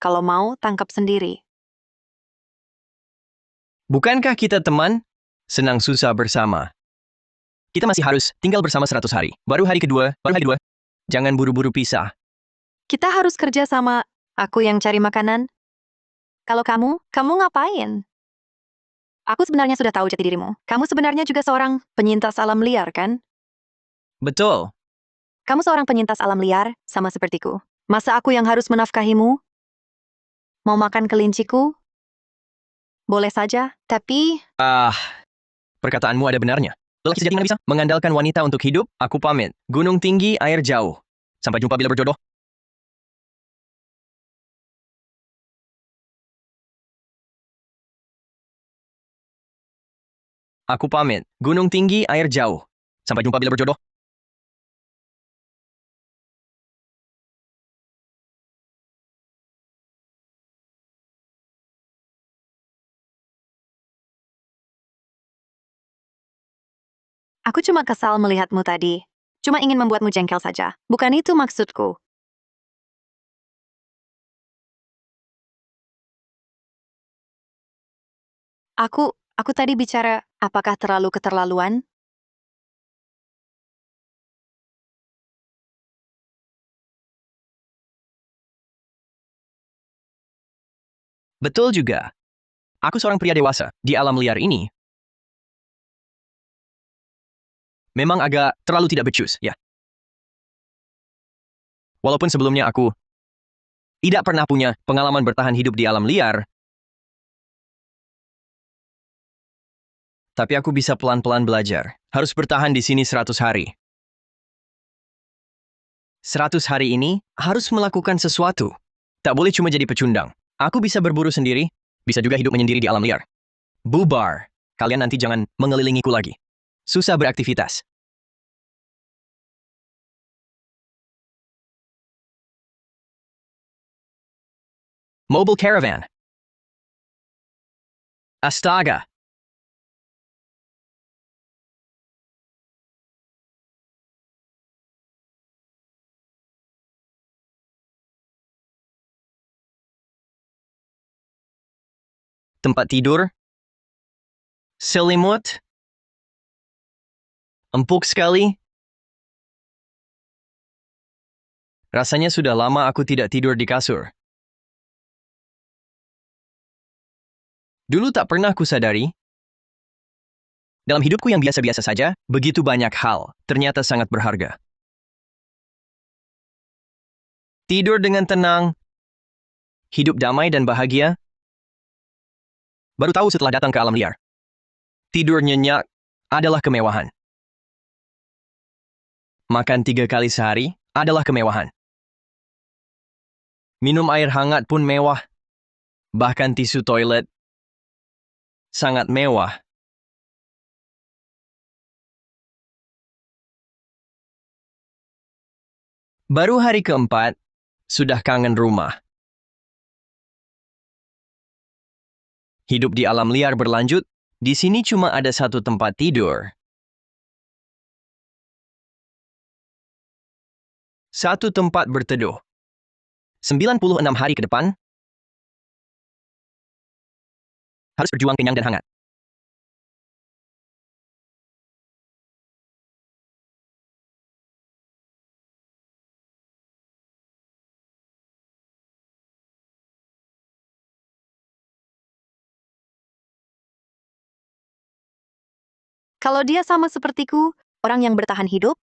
Kalau mau, tangkap sendiri. Bukankah kita teman? Senang susah bersama. Kita masih harus tinggal bersama 100 hari. Baru hari kedua. Jangan buru-buru pisah. Kita harus kerja sama. Aku yang cari makanan. Kalau kamu ngapain? Aku sebenarnya sudah tahu jati dirimu. Kamu sebenarnya juga seorang penyintas alam liar, kan? Betul. Kamu seorang penyintas alam liar, sama sepertiku. Masa aku yang harus menafkahimu? Mau makan kelinciku? Boleh saja, tapi Perkataanmu ada benarnya. Lelaki sejati mana bisa mengandalkan wanita untuk hidup? Aku pamit. Gunung tinggi, air jauh. Sampai jumpa bila berjodoh. Aku pamit. Gunung tinggi, air jauh. Sampai jumpa bila berjodoh. aku cuma kesal melihatmu tadi. Cuma ingin membuatmu jengkel saja. Bukan itu maksudku. Aku tadi bicara, apakah terlalu keterlaluan? Betul juga. Aku seorang pria dewasa. Di alam liar ini, memang agak terlalu tidak becus, ya. Walaupun sebelumnya aku tidak pernah punya pengalaman bertahan hidup di alam liar, tapi aku bisa pelan-pelan belajar. Harus bertahan di sini 100 hari. 100 hari ini harus melakukan sesuatu. Tak boleh cuma jadi pecundang. Aku bisa berburu sendiri, bisa juga hidup menyendiri di alam liar. Bubar. Kalian nanti jangan mengelilingiku lagi. Susah beraktivitas. Mobile caravan. Astaga. Tempat tidur. Selimut. Empuk sekali. Rasanya sudah lama aku tidak tidur di kasur. Dulu tak pernah kusadari. Dalam hidupku yang biasa-biasa saja, begitu banyak hal, ternyata sangat berharga. Tidur dengan tenang, hidup damai dan bahagia. Baru tahu setelah datang ke alam liar. Tidur nyenyak adalah kemewahan. Makan 3 kali sehari adalah kemewahan. Minum air hangat pun mewah. Bahkan tisu toilet sangat mewah. Baru hari keempat, sudah kangen rumah. Hidup di alam liar berlanjut, di sini cuma ada satu tempat tidur. Satu tempat berteduh. 96 hari ke depan, harus berjuang kenyang dan hangat. Kalau dia sama sepertiku, orang yang bertahan hidup,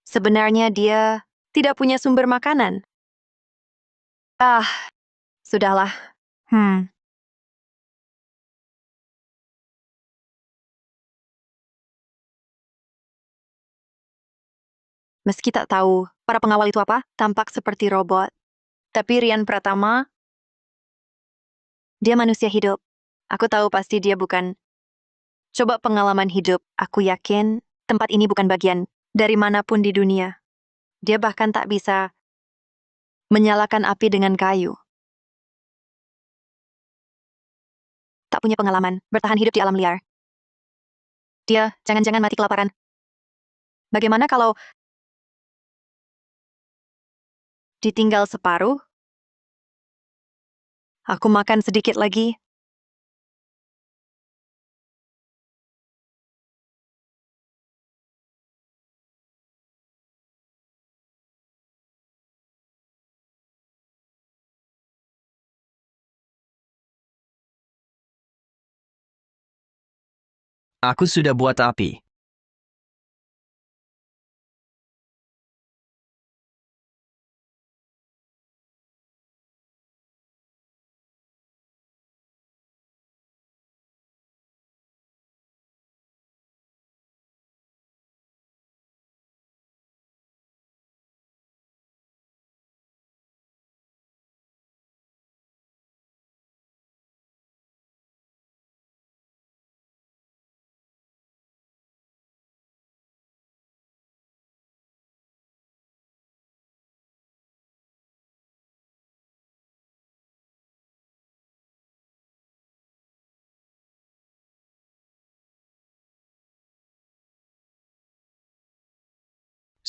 sebenarnya dia tidak punya sumber makanan. Ah, sudahlah. Meski tak tahu para pengawal itu apa, tampak seperti robot. Tapi Rian Pratama, dia manusia hidup. Aku tahu pasti dia bukan. Coba pengalaman hidup, aku yakin tempat ini bukan bagian dari manapun di dunia. Dia bahkan tak bisa menyalakan api dengan kayu. Tak punya pengalaman bertahan hidup di alam liar. Dia jangan-jangan mati kelaparan. Bagaimana kalau ditinggal separuh? Aku makan sedikit lagi. Aku sudah buat api.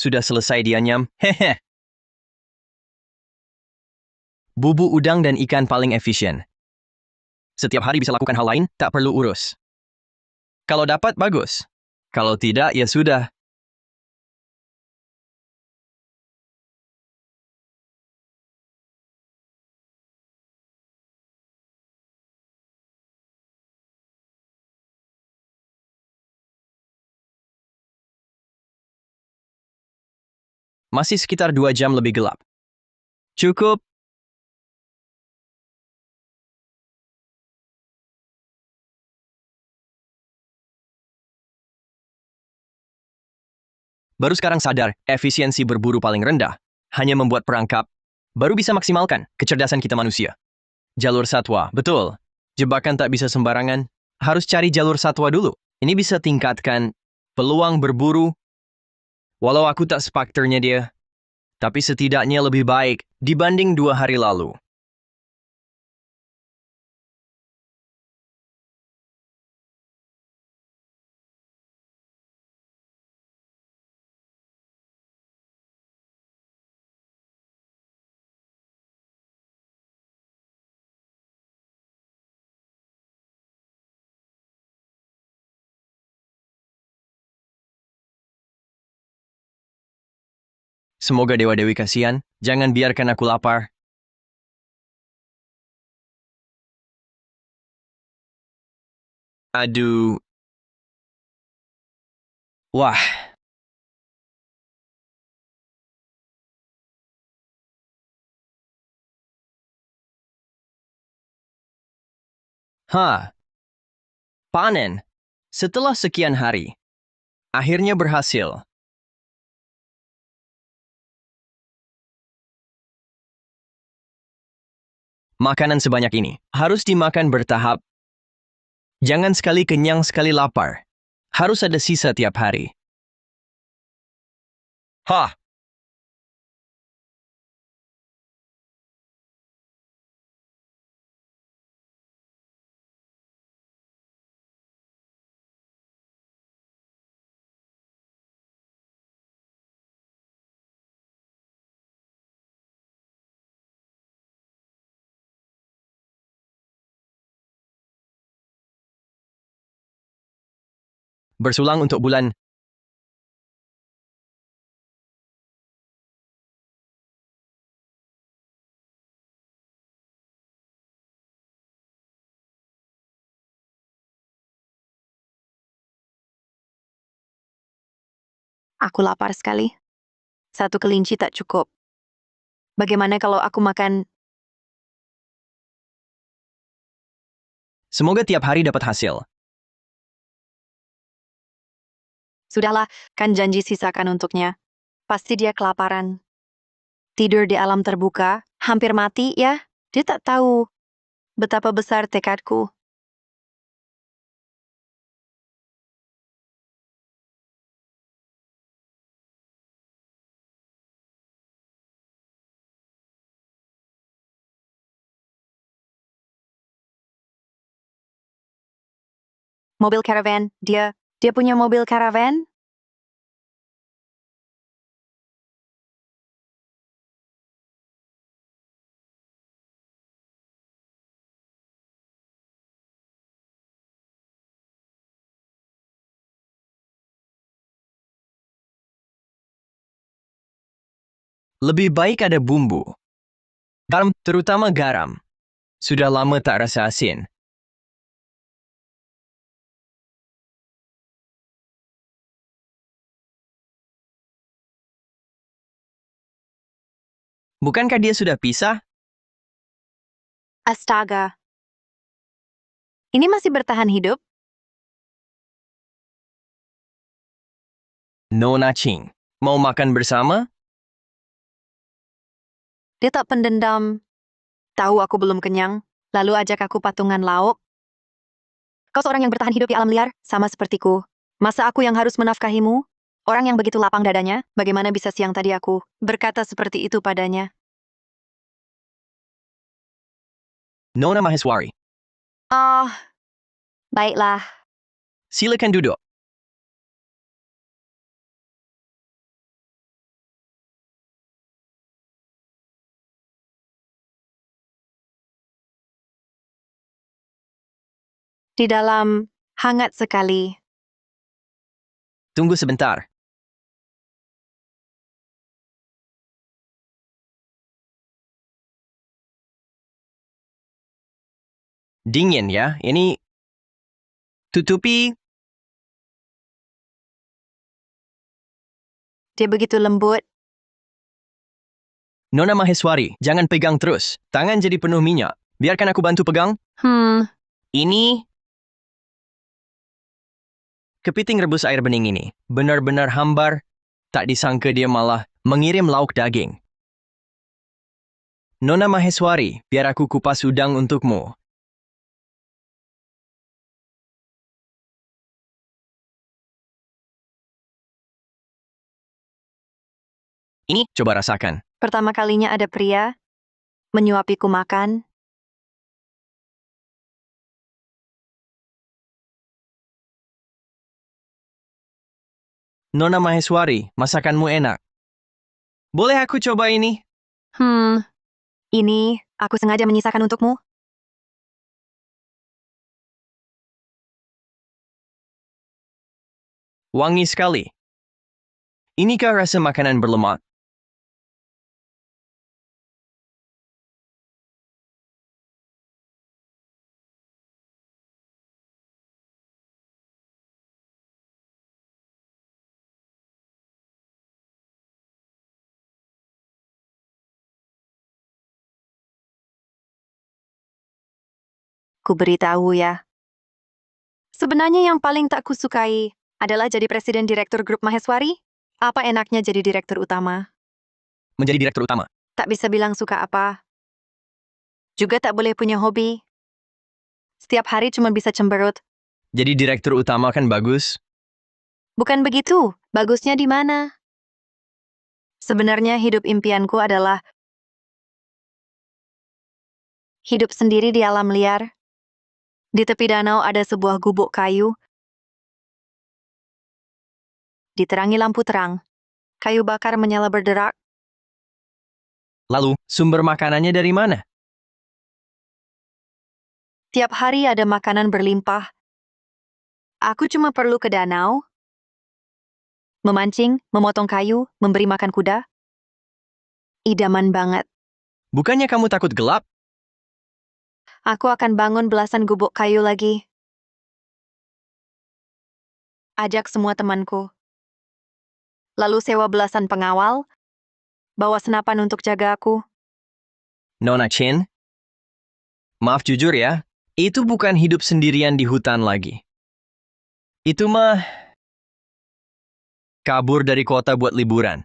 Sudah selesai dia nyam. Hehe. Bubuk udang dan ikan paling efisien. Setiap hari bisa lakukan hal lain, tak perlu urus. Kalau dapat, bagus. Kalau tidak, ya sudah. Masih sekitar 2 jam lebih gelap. Cukup. Baru sekarang sadar, efisiensi berburu paling rendah. Hanya membuat perangkap, baru bisa maksimalkan kecerdasan kita manusia. Jalur satwa, betul. Jebakan tak bisa sembarangan, harus cari jalur satwa dulu. Ini bisa tingkatkan peluang berburu. Walau aku tak sepakternya dia, tapi setidaknya lebih baik dibanding 2 hari lalu. Semoga Dewa-Dewi kasihan, jangan biarkan aku lapar. Aduh. Wah, panen. Setelah sekian hari, akhirnya berhasil. Makanan sebanyak ini harus dimakan bertahap. Jangan sekali kenyang sekali lapar. Harus ada sisa tiap hari. Hah, bersulang untuk bulan. Aku lapar sekali. Satu kelinci tak cukup. Bagaimana kalau aku makan? Semoga tiap hari dapat hasil. Sudahlah, kan janji sisakan untuknya. Pasti dia kelaparan. Tidur di alam terbuka, hampir mati ya. Dia tak tahu betapa besar tekadku. Mobil karavan, dia punya mobil karavan? Lebih baik ada bumbu. Garam, terutama garam. Sudah lama tak rasa asin. Bukankah dia sudah pisah? Astaga. Ini masih bertahan hidup? Nona Ching, mau makan bersama? Dia tak pendendam. Tahu aku belum kenyang, lalu ajak aku patungan lauk. Kau seorang yang bertahan hidup di alam liar, sama sepertiku. Masa aku yang harus menafkahimu? Orang yang begitu lapang dadanya, bagaimana bisa siang tadi aku berkata seperti itu padanya? Nona Maheswari, Oh, baiklah. silakan duduk. Di dalam hangat sekali. Tunggu sebentar. Dingin ya, ini... Tutupi. Dia begitu lembut. Nona Maheswari, jangan pegang terus. Tangan jadi penuh minyak. Biarkan aku bantu pegang. Ini... Kepiting rebus air bening ini. Benar-benar hambar. Tak disangka dia malah mengirim lauk daging. Nona Maheswari, biar aku kupas udang untukmu. Ini, coba rasakan. Pertama kalinya ada pria menyuapiku makan. Nona Maheswari, masakanmu enak. Boleh aku coba ini? Ini aku sengaja menyisakan untukmu. Wangi sekali. Inikah rasa makanan berlemak? Ku beritahu ya. Sebenarnya yang paling tak kusukai adalah jadi presiden direktur grup Maheswari. Apa enaknya jadi direktur utama? Menjadi direktur utama. Tak bisa bilang suka apa. Juga tak boleh punya hobi. Setiap hari cuma bisa cemberut. Jadi direktur utama kan bagus? Bukan begitu. Bagusnya di mana? Sebenarnya hidup impianku adalah hidup sendiri di alam liar. Di tepi danau ada sebuah gubuk kayu. Diterangi lampu terang. Kayu bakar menyala berderak. Lalu, sumber makanannya dari mana? Tiap hari ada makanan berlimpah. Aku cuma perlu ke danau, memancing, memotong kayu, memberi makan kuda. Idaman banget. Bukannya kamu takut gelap? Aku akan bangun belasan gubuk kayu lagi. Ajak semua temanku. Lalu sewa belasan pengawal, bawa senapan untuk jaga aku. Nona Chin? Maaf jujur ya, itu bukan hidup sendirian di hutan lagi. Itu mah kabur dari kota buat liburan.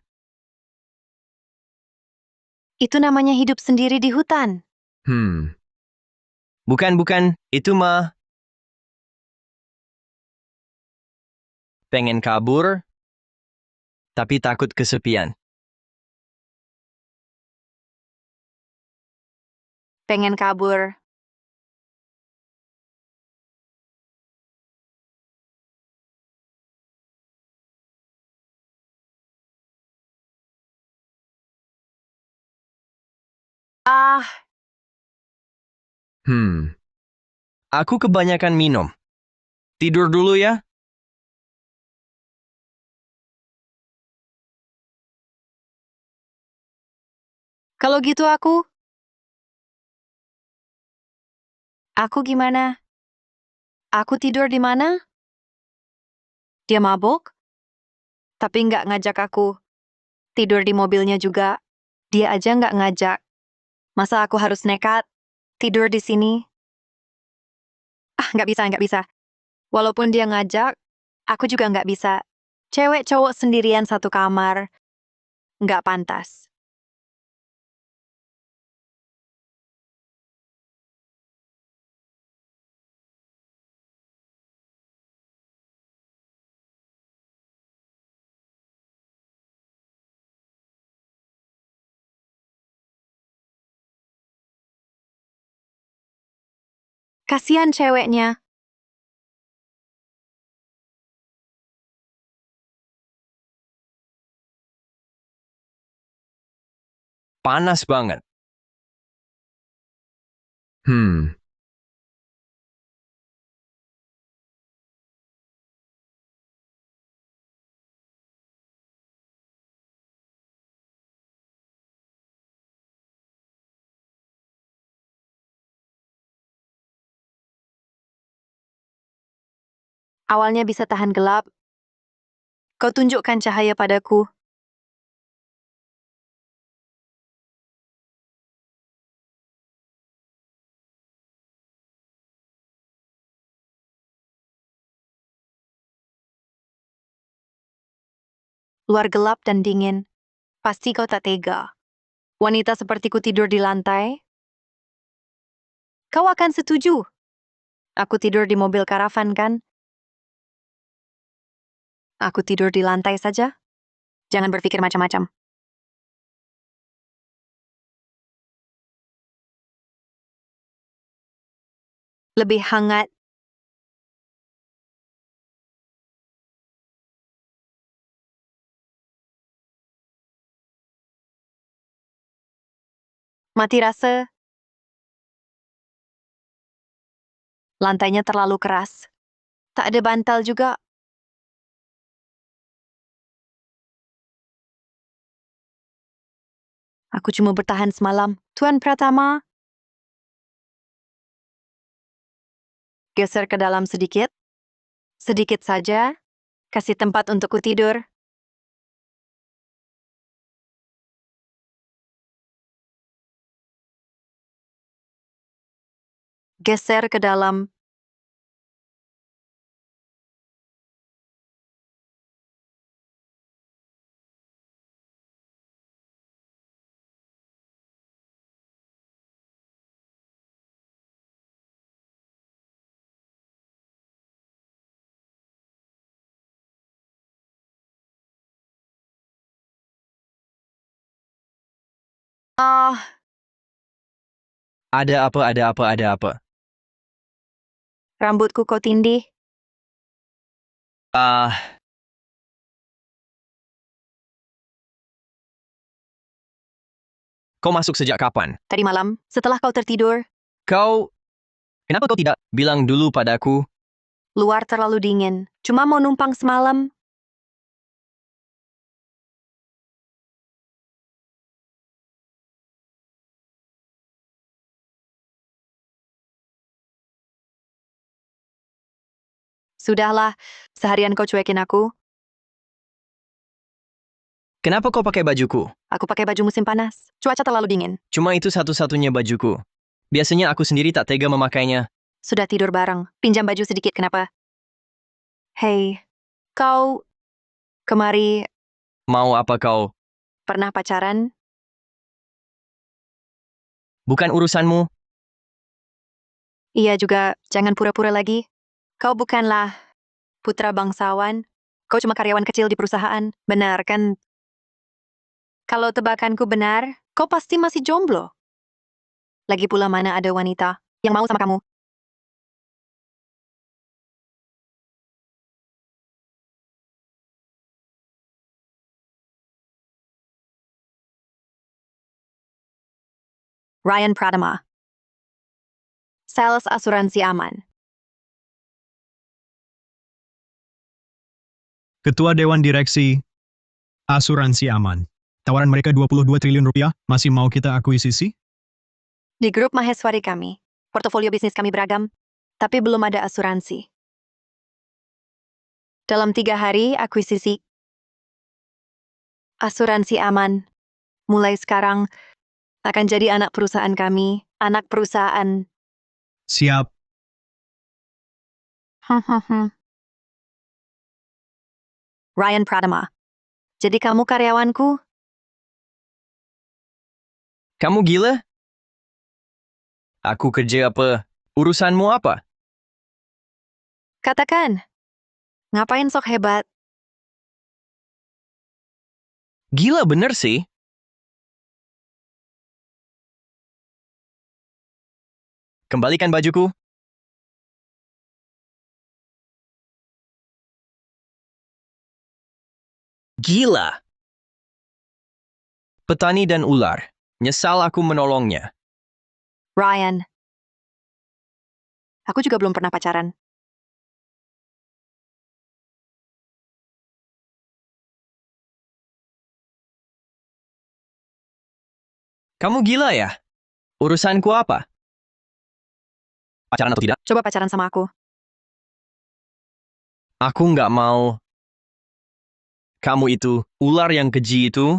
Itu namanya hidup sendiri di hutan. Bukan, itu mah pengen kabur, tapi takut kesepian. Pengen kabur. Ah, Aku kebanyakan minum. Tidur dulu ya. kalau gitu Aku gimana? Aku tidur di mana? Dia mabuk? Tapi nggak ngajak aku. Tidur di mobilnya juga. Dia aja nggak ngajak. Masa aku harus nekat? Tidur di sini? Ah, nggak bisa. Walaupun dia ngajak, aku juga nggak bisa. Cewek cowok sendirian satu kamar. Nggak pantas. Kasihan ceweknya. Panas banget. Awalnya bisa tahan gelap. Kau tunjukkan cahaya padaku. Luar gelap dan dingin. Pasti kau tak tega. Wanita sepertiku tidur di lantai. Kau akan setuju. Aku tidur di mobil karavan kan? Aku tidur di lantai saja. Jangan berpikir macam-macam. Lebih hangat. Mati rasa. Lantainya terlalu keras. Tak ada bantal juga. Aku cuma bertahan semalam. Tuan Pratama. Geser ke dalam sedikit. Sedikit saja. Kasih tempat untukku tidur. Geser ke dalam. Ah, Ada apa. rambutku kau tindih. Kau masuk sejak kapan? Tadi malam, setelah kau tertidur. Kenapa kau tidak bilang dulu padaku? Luar terlalu dingin. Cuma mau numpang semalam. Sudahlah, seharian kau cuekin aku. Kenapa kau pakai bajuku? Aku pakai baju musim panas. Cuaca terlalu dingin. Cuma itu satu-satunya bajuku. Biasanya aku sendiri tak tega memakainya. Sudah tidur bareng. Pinjam baju sedikit, kenapa? Hei, kau kemari Mau apa kau? pernah pacaran? Bukan urusanmu. Iya juga, jangan pura-pura lagi. Kau bukanlah putra bangsawan. Kau cuma karyawan kecil di perusahaan. Benar kan? Kalau tebakanku benar, kau pasti masih jomblo. Lagi pula mana ada wanita yang mau sama kamu. Ryan Pratama. Sales asuransi aman. Ketua Dewan Direksi Asuransi Aman. Tawaran mereka 22 triliun rupiah, masih mau kita akuisisi? Di grup Maheswari kami, portofolio bisnis kami beragam, tapi belum ada asuransi. Dalam 3 hari akuisisi. Asuransi aman. Mulai sekarang akan jadi anak perusahaan kami, anak perusahaan. Siap. Ryan Pratama. Jadi kamu karyawanku? Kamu gila? Aku kerja apa? Urusanmu apa? Katakan. Ngapain sok hebat? Gila bener sih. Kembalikan bajuku. Gila. Petani dan ular. Nyesal aku menolongnya. Ryan. Aku juga belum pernah pacaran. Kamu gila ya? Urusanku apa? Pacaran atau tidak? Coba pacaran sama aku. Aku nggak mau. Kamu itu, ular yang keji itu.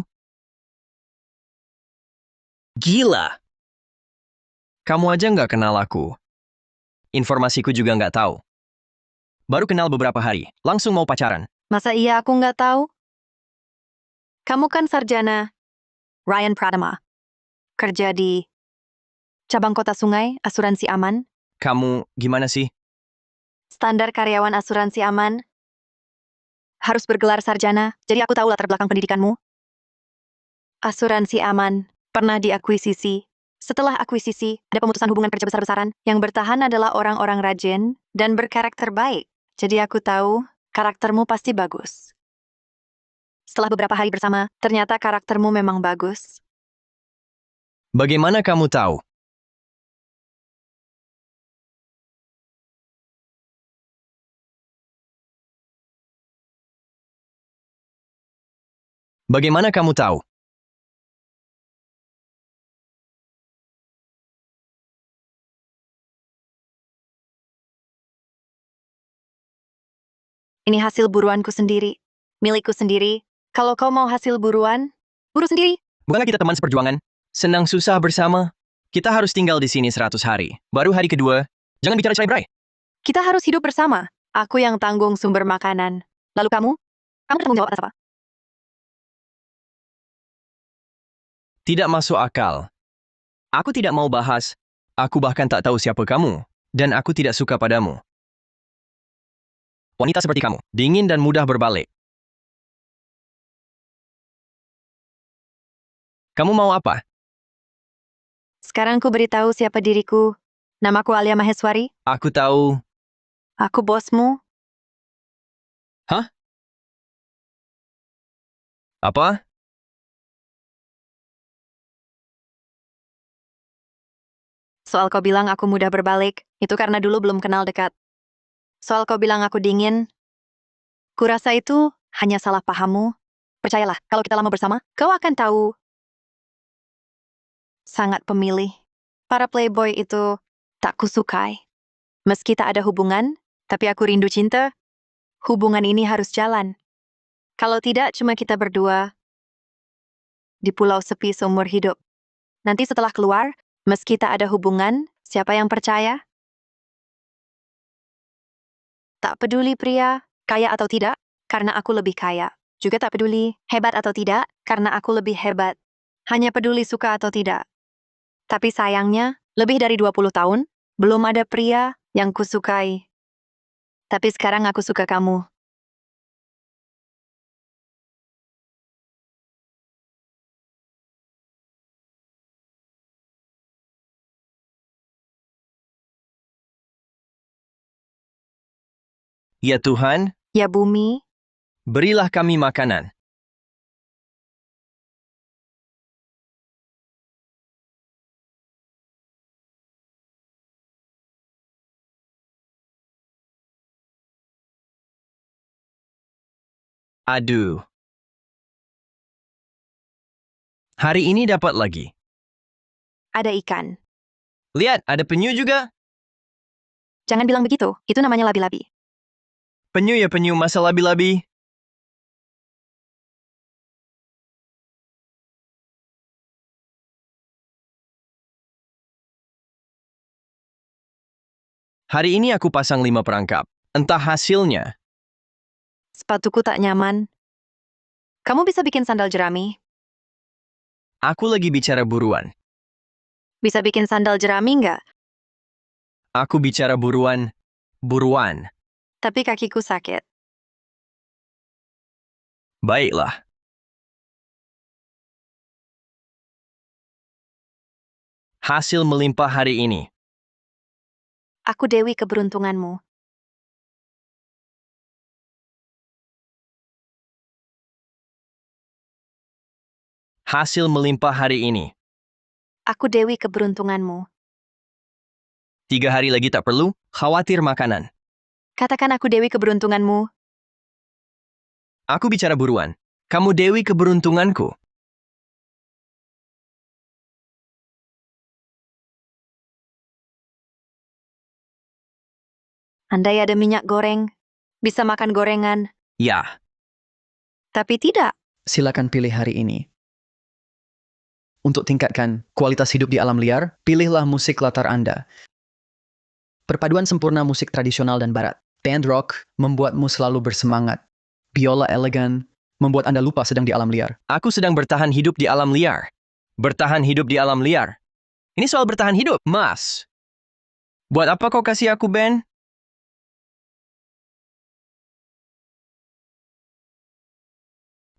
Gila. Kamu aja nggak kenal aku. Informasiku juga nggak tahu. Baru kenal beberapa hari, langsung mau pacaran. Masa iya aku nggak tahu? Kamu kan sarjana Ryan Pratama. Kerja di cabang kota sungai, asuransi aman. Kamu gimana sih? Standar karyawan asuransi aman. Harus bergelar sarjana, jadi aku tahu latar belakang pendidikanmu. Asuransi aman. Pernah diakuisisi. Setelah akuisisi, ada pemutusan hubungan kerja besar-besaran. Yang bertahan adalah orang-orang rajin dan berkarakter baik. Jadi aku tahu, karaktermu pasti bagus. Setelah beberapa hari bersama, ternyata karaktermu memang bagus. Bagaimana kamu tahu? Bagaimana kamu tahu? Ini hasil buruanku sendiri. Milikku sendiri. Kalau kau mau hasil buruan, buru sendiri. Bukankah kita teman seperjuangan? Senang susah bersama. Kita harus tinggal di sini 100 hari. Baru hari kedua, jangan bicara cerai-berai. Kita harus hidup bersama. Aku yang tanggung sumber makanan. Lalu kamu? Kamu tanggung jawab atas apa? Tidak masuk akal. Aku tidak mau bahas. Aku bahkan tak tahu siapa kamu. Dan aku tidak suka padamu. Wanita seperti kamu, dingin dan mudah berbalik. Kamu mau apa? Sekarang ku beritahu siapa diriku. Namaku Alia Maheswari. Aku tahu. Aku bosmu. Hah? Apa? Soal kau bilang aku mudah berbalik, itu karena dulu belum kenal dekat. Soal kau bilang aku dingin, kurasa itu hanya salah pahammu. Percayalah, kalau kita lama bersama, kau akan tahu. Sangat pemilih. Para playboy itu tak kusukai. Meski tak ada hubungan, tapi aku rindu cinta. Hubungan ini harus jalan. Kalau tidak, cuma kita berdua di pulau sepi seumur hidup. Nanti setelah keluar, meski tak ada hubungan, siapa yang percaya? Tak peduli pria, kaya atau tidak, karena aku lebih kaya. Juga tak peduli hebat atau tidak, karena aku lebih hebat. Hanya peduli suka atau tidak. Tapi sayangnya, lebih dari 20 tahun, belum ada pria yang kusukai. Tapi sekarang aku suka kamu. Ya Tuhan, Ya bumi, berilah kami makanan. Aduh. Hari ini dapat lagi. ada ikan. Lihat, ada penyu juga. Jangan bilang begitu, itu namanya labi-labi. Penyu ya penyu, masa labi-labi. Hari ini aku pasang 5 perangkap. Entah hasilnya. Sepatuku tak nyaman. Kamu bisa bikin sandal jerami? Aku lagi bicara buruan. Bisa bikin sandal jerami nggak? Aku bicara buruan. Buruan. Tapi kakiku sakit. Baiklah. Hasil melimpah hari ini. Aku dewi keberuntunganmu. Hasil melimpah hari ini. Aku dewi keberuntunganmu. 3 hari lagi tak perlu khawatir makanan. Katakan aku dewi keberuntunganmu. Aku bicara buruan. Kamu dewi keberuntunganku. Andai ada minyak goreng, bisa makan gorengan. Ya, Tapi tidak. Silakan pilih hari ini. Untuk tingkatkan kualitas hidup di alam liar, pilihlah musik latar Anda. Perpaduan sempurna musik tradisional dan barat. Band rock membuatmu selalu bersemangat. Biola elegan membuat Anda lupa sedang di alam liar. aku sedang bertahan hidup di alam liar. Bertahan hidup di alam liar. Ini soal bertahan hidup, Mas. Buat apa kau kasih aku band?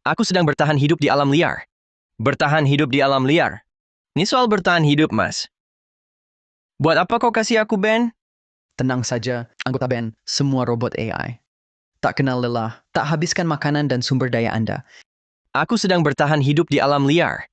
Aku sedang bertahan hidup di alam liar. Bertahan hidup di alam liar. Ini soal bertahan hidup, Mas. Buat apa kau kasih aku band? Tenang saja, anggota band, semua robot AI. Tak kenal lelah, tak habiskan makanan dan sumber daya Anda. Aku sedang bertahan hidup di alam liar.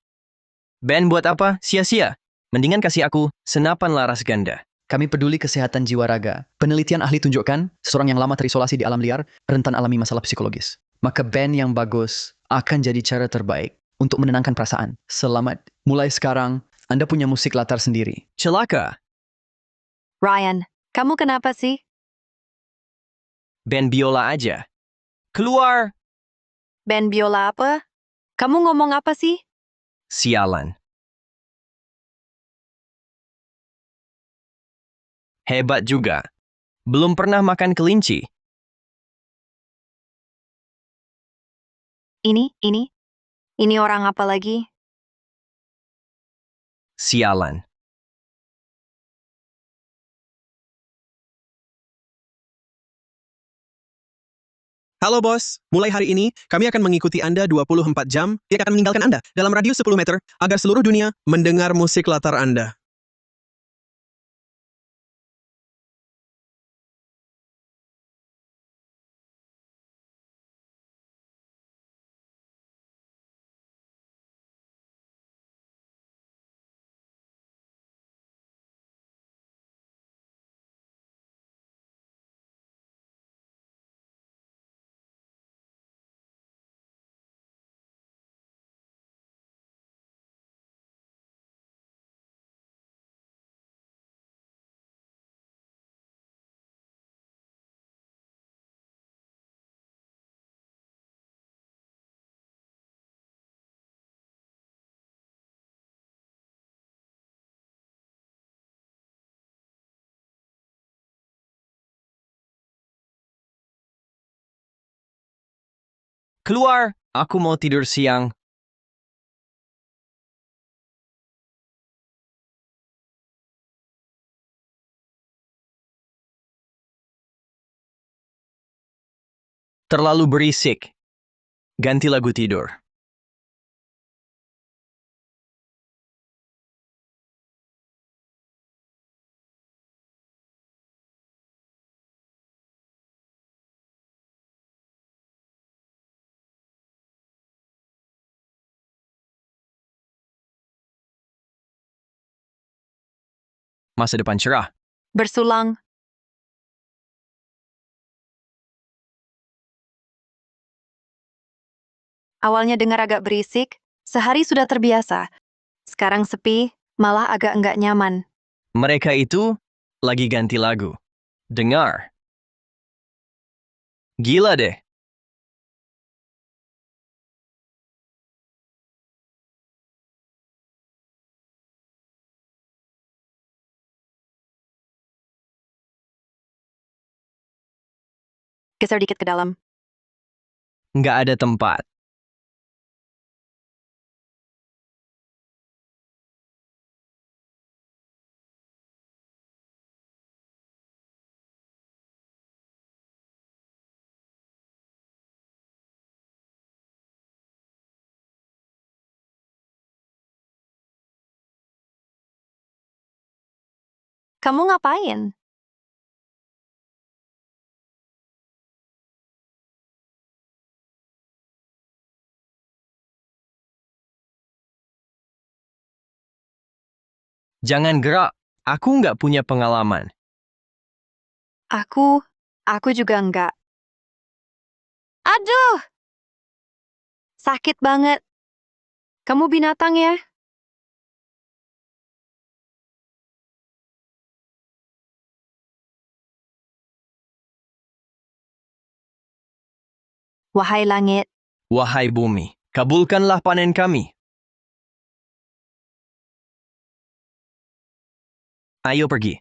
Band buat apa? Sia-sia. Mendingan kasih aku senapan laras ganda. Kami peduli kesehatan jiwa raga. Penelitian ahli tunjukkan, seorang yang lama terisolasi di alam liar rentan alami masalah psikologis. Maka band yang bagus akan jadi cara terbaik untuk menenangkan perasaan. Selamat. Mulai sekarang, Anda punya musik latar sendiri. Celaka. Ryan, kamu kenapa sih? Band biola aja. Keluar. Band biola apa? Kamu ngomong apa sih? Sialan. Hebat juga. Belum pernah makan kelinci. Ini orang apa lagi? Sialan. Halo bos, mulai hari ini kami akan mengikuti Anda 24 jam, tidak akan meninggalkan Anda dalam radius 10 meter agar seluruh dunia mendengar musik latar Anda. Keluar, aku mau tidur siang. Terlalu berisik. Ganti lagu tidur. Masa depan cerah. Bersulang. Awalnya dengar agak berisik, sehari sudah terbiasa. Sekarang sepi, malah agak enggak nyaman. Mereka itu lagi ganti lagu. Dengar. Gila deh. Geser dikit ke dalam. Nggak ada tempat. Kamu ngapain? Jangan gerak. Aku nggak punya pengalaman. Aku juga enggak. Aduh, sakit banget. Kamu binatang ya? Wahai langit, Wahai bumi, kabulkanlah panen kami. Ayo pergi.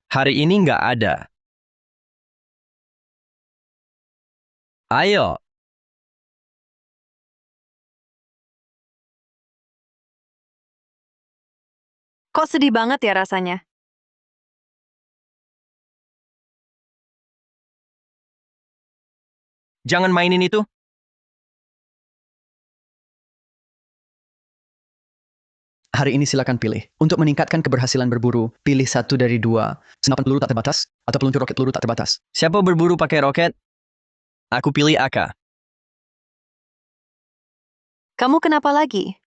Hari ini nggak ada. Ayo. kok sedih banget ya rasanya? Jangan mainin itu. Hari ini silakan pilih. Untuk meningkatkan keberhasilan berburu, pilih satu dari dua. Senapan peluru tak terbatas, atau peluncur roket peluru tak terbatas. Siapa berburu pakai roket? Aku pilih AK. Kamu kenapa lagi?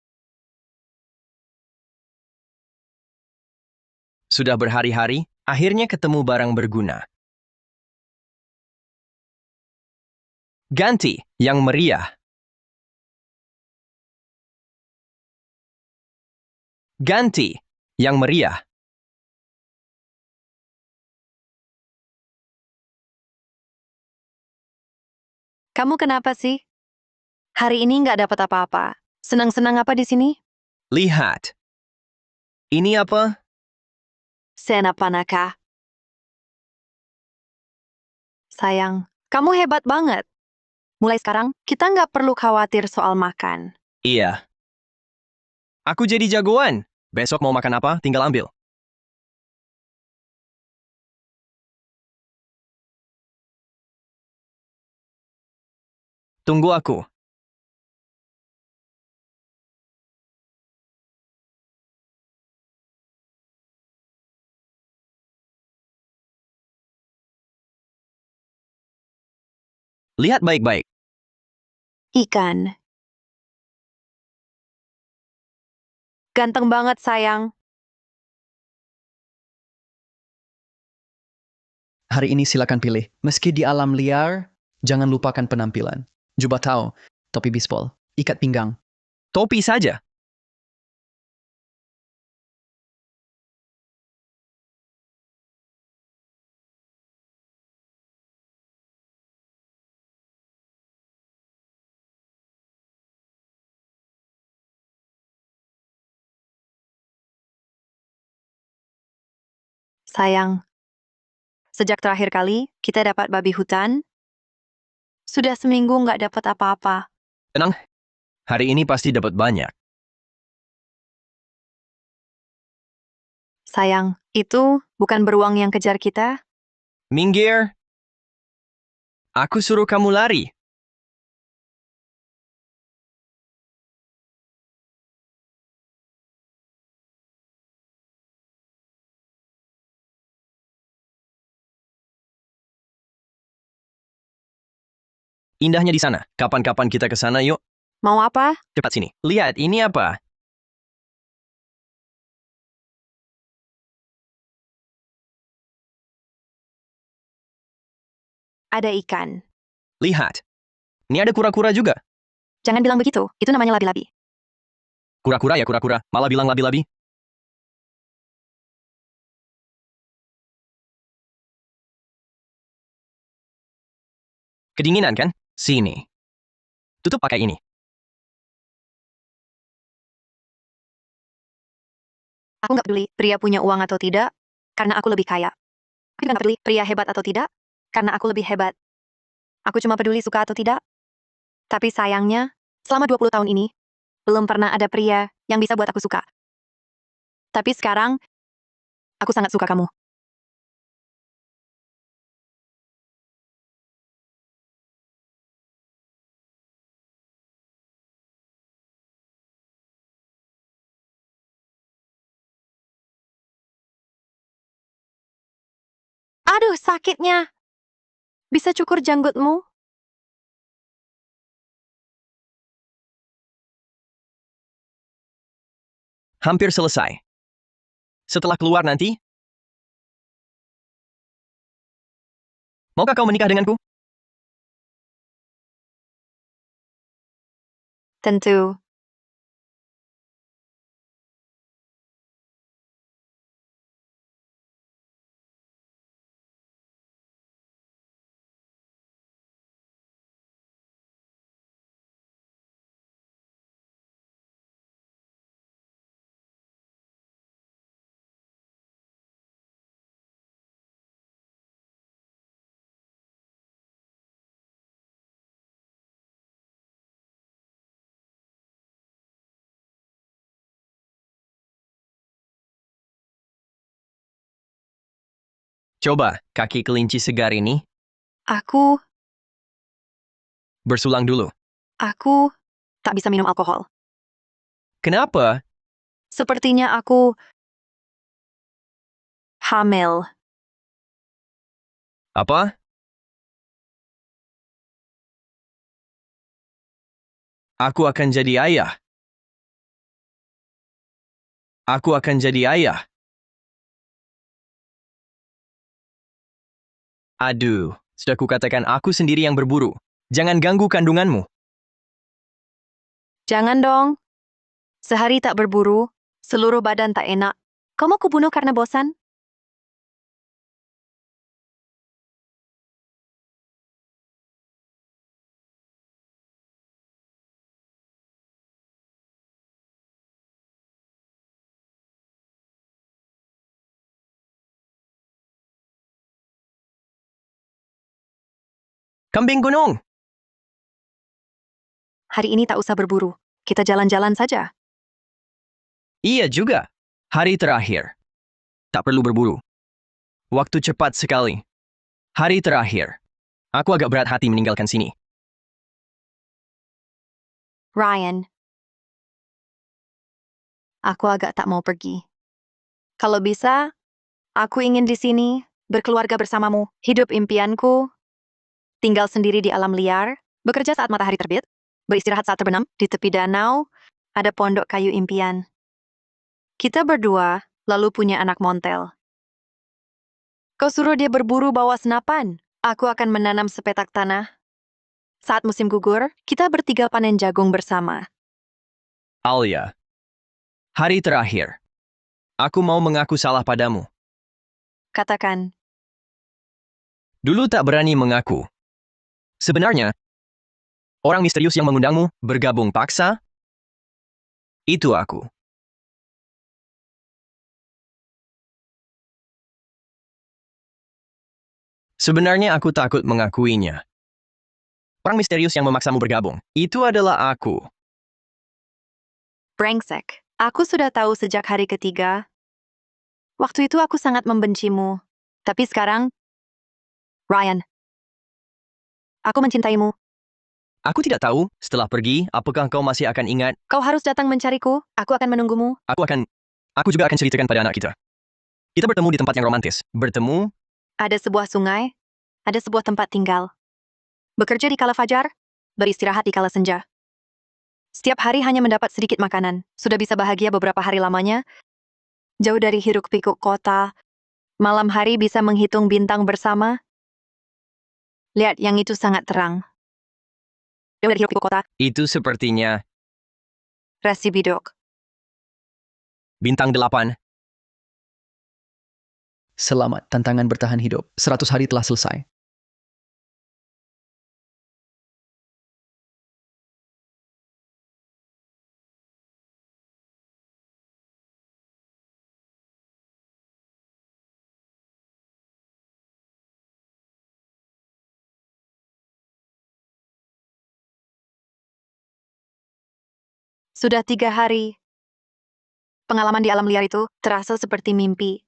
Sudah berhari-hari, akhirnya ketemu barang berguna. Ganti yang meriah. Ganti yang meriah. Kamu kenapa sih? Hari ini nggak dapat apa-apa. Senang-senang apa di sini? Lihat. Ini apa? Senapanaka. Sayang, kamu hebat banget. Mulai sekarang, kita nggak perlu khawatir soal makan. Iya. Aku jadi jagoan. Besok mau makan apa, tinggal ambil. Tunggu aku. Lihat baik-baik. Ikan. Ganteng banget, sayang. Hari ini silakan pilih. Meski di alam liar, jangan lupakan penampilan. Jubah tau, topi bisbol, ikat pinggang. Topi saja. Sayang, sejak terakhir kali kita dapat babi hutan, sudah seminggu nggak dapat apa-apa. Tenang, hari ini pasti dapat banyak. Sayang, itu bukan beruang yang kejar kita. Minggir! Aku suruh kamu lari. Indahnya di sana. Kapan-kapan kita ke sana yuk. Mau apa? Cepat sini. Lihat, ini apa? Ada ikan. Lihat. Ini ada kura-kura juga. Jangan bilang begitu, itu namanya labi-labi. Kura-kura ya kura-kura. Malah bilang labi-labi. Kedinginan kan? Sini. Tutup pakai ini. Aku nggak peduli pria punya uang atau tidak, karena aku lebih kaya. Aku juga nggak peduli pria hebat atau tidak, karena aku lebih hebat. Aku cuma peduli suka atau tidak. Tapi sayangnya, selama 20 tahun ini, belum pernah ada pria yang bisa buat aku suka. Tapi sekarang, aku sangat suka kamu. Aduh, sakitnya. Bisa cukur janggutmu? Hampir selesai. Setelah keluar nanti, maukah kau menikah denganku? Tentu. Coba kaki kelinci segar ini Aku bersulang dulu. tak bisa minum alkohol. Kenapa? Sepertinya aku hamil. Apa? Aku akan jadi ayah. Aku akan jadi ayah. Aduh, sudah kukatakan aku sendiri yang berburu. Jangan ganggu kandunganmu. Jangan dong. Sehari tak berburu, seluruh badan tak enak. Kau mau kubunuh karena bosan? Kambing gunung. Hari ini tak usah berburu. Kita jalan-jalan saja. Iya juga. Hari terakhir. Tak perlu berburu. Waktu cepat sekali. Hari terakhir. Aku agak berat hati meninggalkan sini. Ryan. Aku agak tak mau pergi. Kalau bisa, aku ingin di sini, berkeluarga bersamamu, hidup impianku, tinggal sendiri di alam liar, bekerja saat matahari terbit, beristirahat saat terbenam, di tepi danau, ada pondok kayu impian. Kita berdua lalu punya anak montel. Kau suruh dia berburu bawa senapan. Aku akan menanam sepetak tanah. Saat musim gugur, kita bertiga panen jagung bersama. Alia. Hari terakhir. Aku mau mengaku salah padamu. Katakan, Dulu tak berani mengaku. Sebenarnya, orang misterius yang mengundangmu bergabung paksa, itu aku. Sebenarnya aku takut mengakuinya. Orang misterius yang memaksamu bergabung, itu adalah aku. Brengsek. Aku sudah tahu sejak hari ketiga. Waktu itu aku sangat membencimu. Tapi sekarang, Ryan, aku mencintaimu. Aku tidak tahu, setelah pergi, apakah kau masih akan ingat? Kau harus datang mencariku. Aku akan menunggumu. Aku juga akan ceritakan pada anak kita. Kita bertemu di tempat yang romantis. Bertemu, Ada sebuah sungai. Ada sebuah tempat tinggal. Bekerja di kala fajar. Beristirahat di kala senja. Setiap hari hanya mendapat sedikit makanan. Sudah bisa bahagia beberapa hari lamanya. Jauh dari hiruk-pikuk kota. Malam hari bisa menghitung bintang bersama. Lihat, yang itu sangat terang. Jauh dari hiruk-pikuk kota. itu sepertinya Resi bidok. bintang 8. Selamat, tantangan bertahan hidup. 100 hari telah selesai. Sudah 3 hari. Pengalaman di alam liar itu terasa seperti mimpi.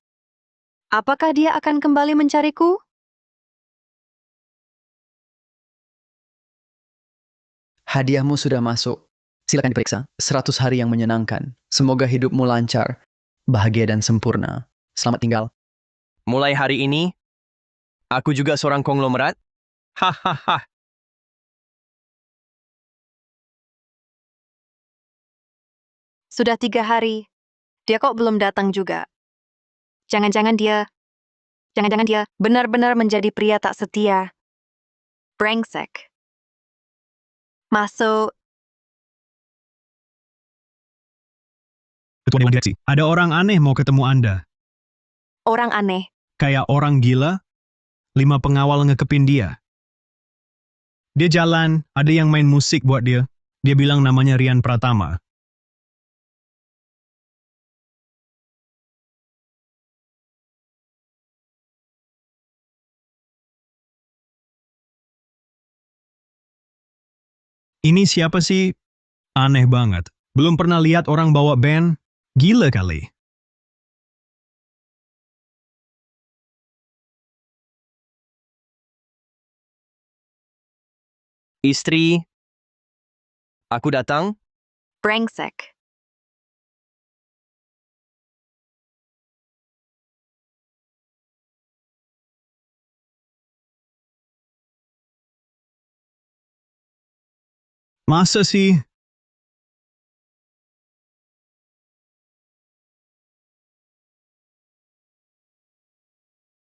Apakah dia akan kembali mencariku? Hadiahmu sudah masuk. Silakan diperiksa. 100 hari yang menyenangkan. Semoga hidupmu lancar, bahagia dan sempurna. Selamat tinggal. Mulai hari ini, aku juga seorang konglomerat. Hahaha. Sudah 3 hari. Dia kok belum datang juga. Jangan-jangan dia benar-benar menjadi pria tak setia. Brengsek. Masuk. Ketua Dewan Direksi, ada orang aneh mau ketemu Anda. Orang aneh. Kayak orang gila, 5 pengawal ngekepin dia. Dia jalan, ada yang main musik buat dia. Dia bilang namanya Rian Pratama. Ini siapa sih? Aneh banget. Belum pernah lihat orang bawa band. Gila kali. Istri, aku datang. Brengsek. Masa sih?